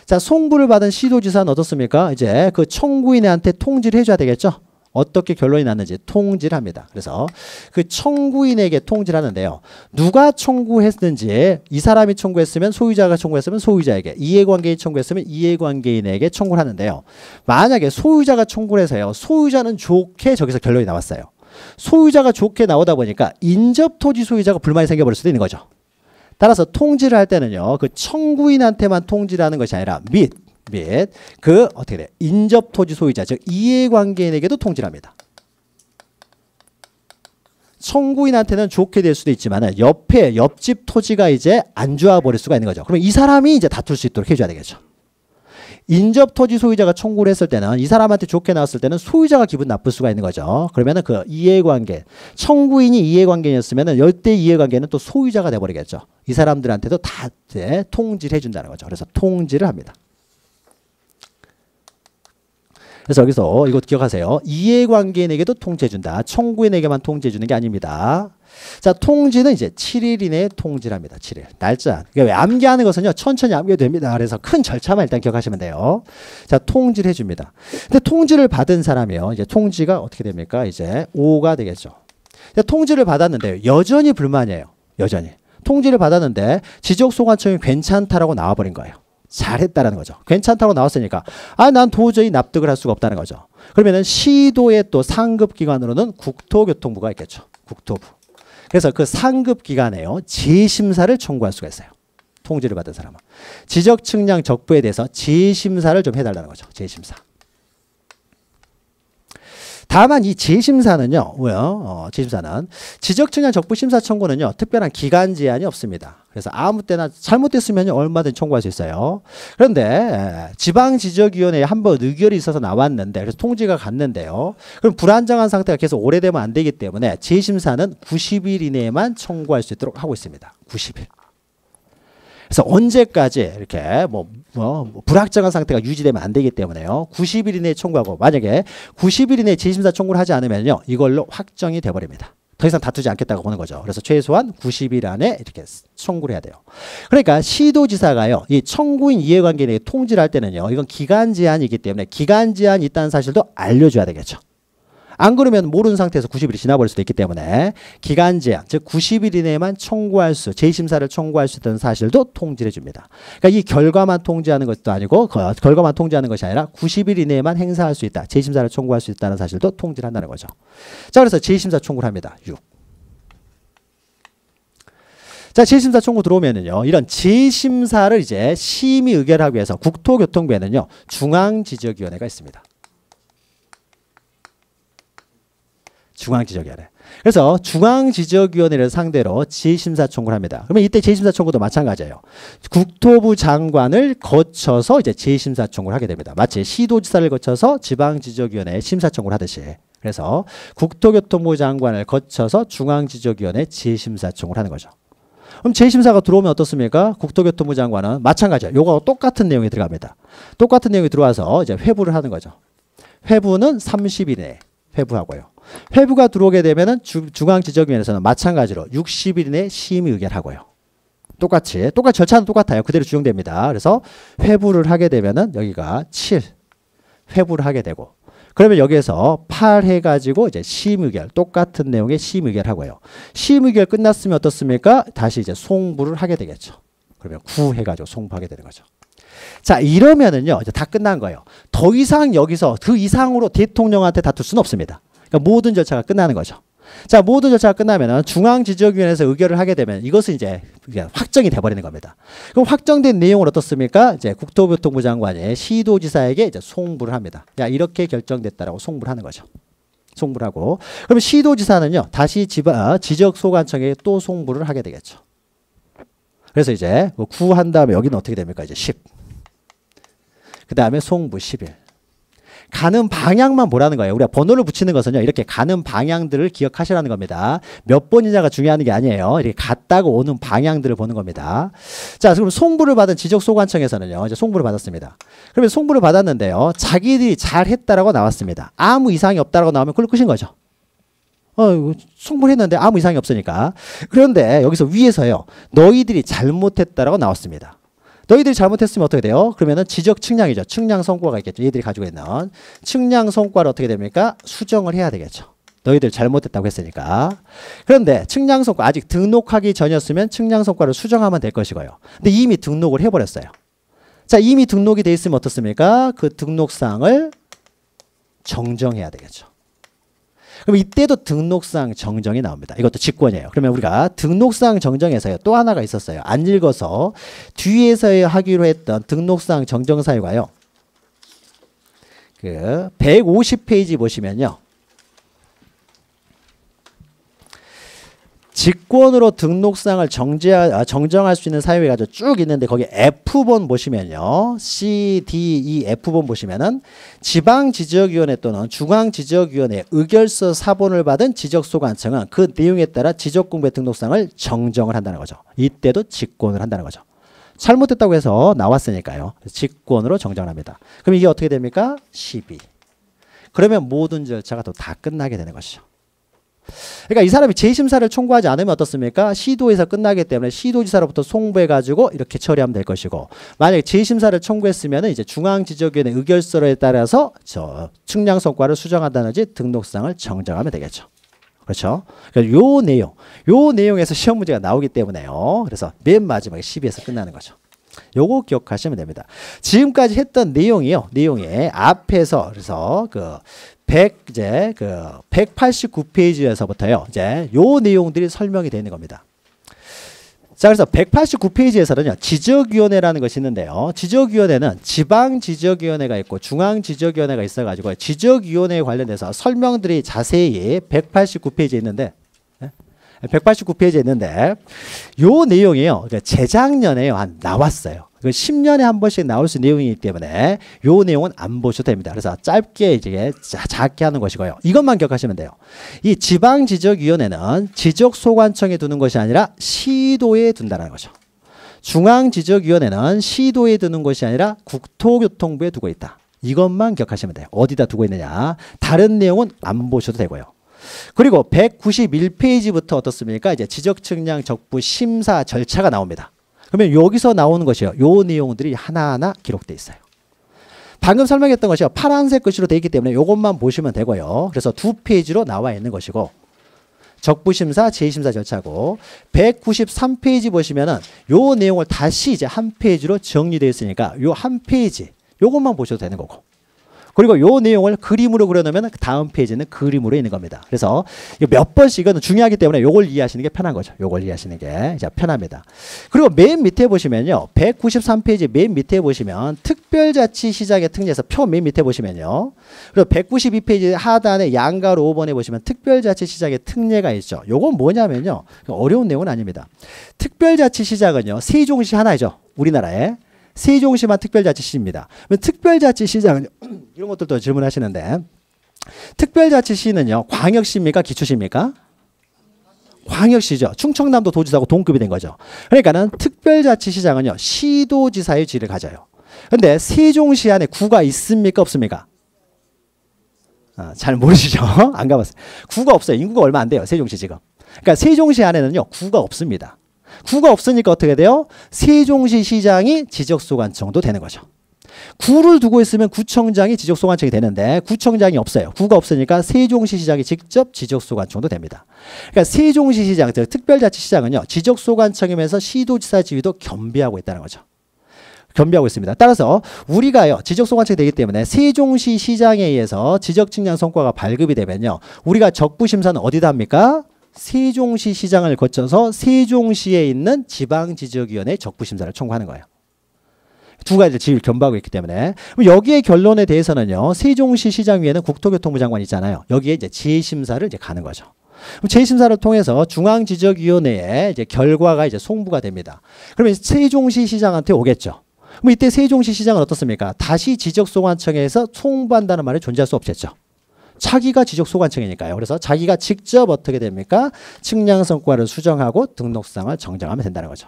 자, 송부를 받은 시도지사는 어떻습니까? 이제 그 청구인한테 통지를 해줘야 되겠죠. 어떻게 결론이 났는지 통지를 합니다. 그래서 그 청구인에게 통지를 하는데요, 누가 청구했는지, 이 사람이 청구했으면 소유자가 청구했으면 소유자에게, 이해관계인이 청구했으면 이해관계인에게 청구를 하는데요, 만약에 소유자가 청구를 해서요, 소유자는 좋게 저기서 결론이 나왔어요. 소유자가 좋게 나오다 보니까 인접토지 소유자가 불만이 생겨버릴 수도 있는 거죠. 따라서 통지를 할 때는요, 그 청구인한테만 통지를 하는 것이 아니라 그 어떻게 돼? 인접토지 소유자, 즉 이해관계인에게도 통지를 합니다. 청구인한테는 좋게 될 수도 있지만 옆집 토지가 이제 안 좋아 버릴 수가 있는 거죠. 그러면 이 사람이 이제 다툴 수 있도록 해줘야 되겠죠. 인접토지 소유자가 청구를 했을 때는, 이 사람한테 좋게 나왔을 때는 소유자가 기분 나쁠 수가 있는 거죠. 그러면은 그 이해관계, 청구인이 이해관계였으면은 열대 이해관계는 또 소유자가 돼버리겠죠. 이 사람들한테도 다 통지를 해준다는 거죠. 그래서 통지를 합니다. 그래서 여기서 이것 기억하세요. 이해관계인에게도 통지해준다. 청구인에게만 통지해주는 게 아닙니다. 자, 통지는 이제 7일 이내에 통지를 합니다. 7일. 날짜. 그러니까 암기하는 것은요, 천천히 암기해도 됩니다. 그래서 큰 절차만 일단 기억하시면 돼요. 자, 통지를 해줍니다. 근데 통지를 받은 사람이요, 이제 통지가 어떻게 됩니까? 이제 5가 되겠죠. 통지를 받았는데 여전히 불만이에요. 여전히. 통지를 받았는데 지적소관청이 괜찮다라고 나와버린 거예요. 잘했다라는 거죠. 괜찮다고 나왔으니까 난 도저히 납득을 할 수가 없다는 거죠. 그러면은 시도의 또 상급 기관으로는 국토교통부가 있겠죠. 국토부. 그래서 그 상급 기관에요, 재심사를 청구할 수가 있어요. 통지를 받은 사람은 지적측량 적부에 대해서 재심사를 좀 해달라는 거죠. 재심사. 다만 이 재심사는요, 재심사는 지적측량 적부심사 청구는요, 특별한 기간 제한이 없습니다. 그래서 아무 때나 잘못됐으면 얼마든지 청구할 수 있어요. 그런데 지방지적위원회에 한번 의결이 있어서 나왔는데, 그래서 통지가 갔는데요, 그럼 불안정한 상태가 계속 오래되면 안 되기 때문에 재심사는 90일 이내에만 청구할 수 있도록 하고 있습니다. 90일. 그래서 언제까지 이렇게 불확정한 상태가 유지되면 안 되기 때문에요, 90일 이내에 청구하고, 만약에 90일 이내에 재심사 청구를 하지 않으면요, 이걸로 확정이 돼버립니다. 더 이상 다투지 않겠다고 보는 거죠. 그래서 최소한 90일 안에 이렇게 청구를 해야 돼요. 그러니까 시도지사가요, 이 청구인 이해관계인에게 통지를 할 때는요, 이건 기간 제한이기 때문에 기간 제한이 있다는 사실도 알려줘야 되겠죠. 안 그러면 모르는 상태에서 90일이 지나버릴 수도 있기 때문에 기간 제한, 즉 90일 이내에만 청구할 수, 재심사를 청구할 수 있다는 사실도 통지를 줍니다. 그러니까 이 결과만 통지하는 것도 아니고 결과만 통지하는 것이 아니라 90일 이내에만 행사할 수 있다, 재심사를 청구할 수 있다는 사실도 통지를 한다는 거죠. 자, 그래서 재심사 청구를 합니다. 6. 자, 재심사 청구 들어오면은요, 이런 재심사를 이제 심의 의결하기 위해서 국토교통부에는요, 중앙지적위원회가 있습니다. 중앙지적위원회. 그래서 중앙지적위원회를 상대로 재심사 청구를 합니다. 그러면 이때 재심사 청구도 마찬가지예요. 국토부 장관을 거쳐서 이제 재심사 청구를 하게 됩니다. 마치 시도지사를 거쳐서 지방지적위원회에 심사 청구를 하듯이. 그래서 국토교통부 장관을 거쳐서 중앙지적위원회에 재심사 청구를 하는 거죠. 그럼 재심사가 들어오면 어떻습니까? 국토교통부 장관은 마찬가지예요. 요거하고 똑같은 내용이 들어갑니다. 똑같은 내용이 들어와서 이제 회부를 하는 거죠. 회부는 30일 내에 회부하고요. 회부가 들어오게 되면은 중앙지적위원회에서는 마찬가지로 60일 내에 심의 의결하고요. 똑같이 절차는 똑같아요. 그대로 적용됩니다. 그래서 회부를 하게 되면은 여기가 7 회부를 하게 되고, 그러면 여기에서 8 해가지고 이제 심의결, 똑같은 내용의 심의결 하고요. 심의결 끝났으면 어떻습니까? 다시 이제 송부를 하게 되겠죠. 그러면 9 해가지고 송부하게 되는 거죠. 자, 이러면은요, 이제 다 끝난 거예요. 더 이상 여기서 그 이상으로 대통령한테 다툴 수는 없습니다. 그러니까 모든 절차가 끝나는 거죠. 자, 모든 절차가 끝나면은 중앙지적위원회에서 의결을 하게 되면 이것은 이제 확정이 돼버리는 겁니다. 그럼 확정된 내용은 어떻습니까? 이제 국토교통부 장관이 시도지사에게 이제 송부를 합니다. 야, 이렇게 결정됐다라고 송부를 하는 거죠. 송부를 하고, 그럼 시도지사는요, 다시 지적소관청에 또 송부를 하게 되겠죠. 그래서 이제 9 한 다음에 여기는 어떻게 됩니까? 이제 10. 그 다음에 송부 11. 가는 방향만 보라는 거예요. 우리가 번호를 붙이는 것은요, 이렇게 가는 방향들을 기억하시라는 겁니다. 몇 번이냐가 중요한 게 아니에요. 이렇게 갔다고 오는 방향들을 보는 겁니다. 자, 그럼 송부를 받은 지적소관청에서는요, 이제 송부를 받았습니다. 그러면 송부를 받았는데요, 자기들이 잘했다라고 나왔습니다. 아무 이상이 없다라고 나오면 그걸 끝인 거죠. 송부를 했는데 아무 이상이 없으니까. 그런데 여기서 위에서요, 너희들이 잘못했다라고 나왔습니다. 너희들이 잘못했으면 어떻게 돼요? 그러면은 지적 측량이죠. 측량 성과가 있겠죠. 얘들이 가지고 있는 측량 성과를 어떻게 됩니까? 수정을 해야 되겠죠. 너희들 잘못했다고 했으니까. 그런데 측량 성과 아직 등록하기 전이었으면 측량 성과를 수정하면 될 것이고요. 근데 이미 등록을 해버렸어요. 자, 이미 등록이 돼 있으면 어떻습니까? 그 등록사항을 정정해야 되겠죠. 그럼 이때도 등록사항 정정이 나옵니다. 이것도 직권이에요. 그러면 우리가 등록사항 정정에서요, 또 하나가 있었어요. 안 읽어서 뒤에서 하기로 했던 등록사항 정정 사유가요, 그 150페이지 보시면요, 직권으로 등록사항을 정정할 수 있는 사유가 쭉 있는데 거기 F번 보시면요, C, D, E, F번 보시면은 지방지적위원회 또는 중앙지적위원회 의결서 사본을 받은 지적소관청은 그 내용에 따라 지적공부의 등록사항을 정정을 한다는 거죠. 이때도 직권을 한다는 거죠. 잘못됐다고 해서 나왔으니까요. 직권으로 정정을 합니다. 그럼 이게 어떻게 됩니까? 12. 그러면 모든 절차가 또 다 끝나게 되는 것이죠. 그러니까 이 사람이 재심사를 청구하지 않으면 어떻습니까? 시도에서 끝나기 때문에 시도지사로부터 송부해가지고 이렇게 처리하면 될 것이고, 만약에 재심사를 청구했으면 이제 중앙지적위원회 의결서에 따라서 저 측량 성과를 수정한다든지 등록사항을 정정하면 되겠죠. 그렇죠? 그러니까 요 내용에서 시험 문제가 나오기 때문에요. 그래서 맨 마지막에 12에서 끝나는 거죠. 요거 기억하시면 됩니다. 지금까지 했던 내용이요. 내용에 앞에서 그래서 189페이지에서부터요. 이제 요 내용들이 설명이 되는 겁니다. 자, 그래서 189페이지에서는요, 지적위원회라는 것이 있는데요. 지적위원회는 지방지적위원회가 있고 중앙지적위원회가 있어가지고 지적위원회에 관련해서 설명들이 자세히 189페이지에 있는데, 189페이지에 있는데, 요 내용이요, 재작년에요, 나왔어요. 10년에 한 번씩 나올 수 있는 내용이기 때문에 요 내용은 안 보셔도 됩니다. 그래서 짧게 이제 작게 하는 것이고요. 이것만 기억하시면 돼요. 이 지방지적위원회는 지적소관청에 두는 것이 아니라 시도에 둔다는 거죠. 중앙지적위원회는 시도에 두는 것이 아니라 국토교통부에 두고 있다. 이것만 기억하시면 돼요. 어디다 두고 있느냐. 다른 내용은 안 보셔도 되고요. 그리고 191페이지부터 어떻습니까? 이제 지적측량 적부 심사 절차가 나옵니다. 그러면 여기서 나오는 것이요, 요 내용들이 하나하나 기록되어 있어요. 방금 설명했던 것이요. 파란색 글씨로 되어 있기 때문에 이것만 보시면 되고요. 그래서 2페이지로 나와 있는 것이고 적부심사, 재심사 절차고 193페이지 보시면은 요 내용을 다시 이제 한 페이지로 정리되어 있으니까 요 한 페이지 요것만 보셔도 되는 거고 그리고 요 내용을 그림으로 그려놓으면 다음 페이지는 그림으로 있는 겁니다. 그래서 몇 번씩 이거는 중요하기 때문에 요걸 이해하시는 게 편한 거죠. 요걸 이해하시는 게 이제 편합니다. 그리고 맨 밑에 보시면요. 193페이지 맨 밑에 보시면 특별자치시장의 특례에서 표 맨 밑에 보시면요. 그리고 192페이지 하단에 양가로 5번에 보시면 특별자치시장의 특례가 있죠. 요건 뭐냐면요. 어려운 내용은 아닙니다. 특별자치시장은요. 세종시 하나이죠. 우리나라에. 세종시만 특별자치시입니다. 특별자치시장은 이런 것들도 질문하시는데 특별자치시는요. 광역시입니까? 기초시입니까? 광역시죠. 충청남도 도지사하고 동급이 된 거죠. 그러니까는 특별자치시장은요. 시도지사의 지위를 가져요. 근데 세종시 안에 구가 있습니까? 없습니까? 잘 모르시죠? 안 가봤어요. 구가 없어요. 인구가 얼마 안 돼요. 세종시 지금. 그러니까 세종시 안에는요. 구가 없습니다. 구가 없으니까 어떻게 돼요? 세종시 시장이 지적소관청도 되는 거죠. 구를 두고 있으면 구청장이 지적소관청이 되는데 구청장이 없어요. 구가 없으니까 세종시 시장이 직접 지적소관청도 됩니다. 그러니까 세종시 시장, 즉 특별자치시장은요. 지적소관청이면서 시도지사 지위도 겸비하고 있다는 거죠. 겸비하고 있습니다. 따라서 우리가요. 지적소관청이 되기 때문에 세종시 시장에 의해서 지적측량 성과가 발급이 되면요. 우리가 적부심사는 어디다 합니까? 세종시 시장을 거쳐서 세종시에 있는 지방지적위원회 적부심사를 청구하는 거예요. 두 가지 지위를 겸비하고 있기 때문에 여기에 결론에 대해서는요. 세종시 시장 위에는 국토교통부 장관이 있잖아요. 여기에 이제 재심사를 이제 가는 거죠. 그럼 재심사를 통해서 중앙지적위원회에 이제 결과가 이제 송부가 됩니다. 그러면 세종시 시장한테 오겠죠. 그럼 이때 세종시 시장은 어떻습니까? 다시 지적소관청에서 송부한다는 말이 존재할 수 없겠죠. 자기가 지적소관청이니까요. 그래서 자기가 직접 어떻게 됩니까? 측량성과를 수정하고 등록상을 정정하면 된다는 거죠.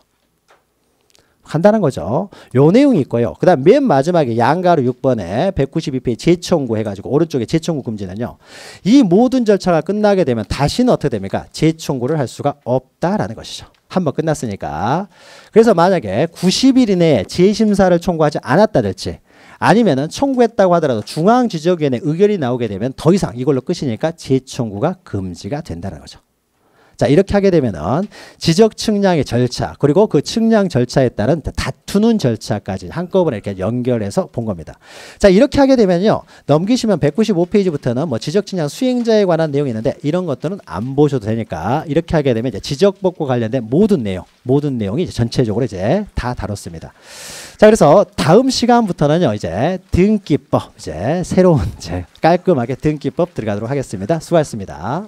간단한 거죠. 요 내용이 있고요. 그 다음 맨 마지막에 양가로 6번에 192페이지 재청구 해가지고 오른쪽에 재청구 금지는요. 이 모든 절차가 끝나게 되면 다시는 어떻게 됩니까? 재청구를 할 수가 없다라는 것이죠. 한번 끝났으니까. 그래서 만약에 90일 이내에 재심사를 청구하지 않았다든지 아니면은 청구했다고 하더라도 중앙지적위원회 의결이 나오게 되면 더 이상 이걸로 끝이니까 재청구가 금지가 된다는 거죠. 자, 이렇게 하게 되면은 지적 측량의 절차 그리고 그 측량 절차에 따른 다투는 절차까지 한꺼번에 이렇게 연결해서 본 겁니다. 자, 이렇게 하게 되면요. 넘기시면 195페이지부터는 뭐 지적 측량 수행자에 관한 내용이 있는데 이런 것들은 안 보셔도 되니까 이렇게 하게 되면 이제 지적법과 관련된 모든 내용이 이제 전체적으로 이제 다 다뤘습니다. 자, 그래서 다음 시간부터는요. 이제 등기법 이제 새로운 이제 깔끔하게 등기법 들어가도록 하겠습니다. 수고하셨습니다.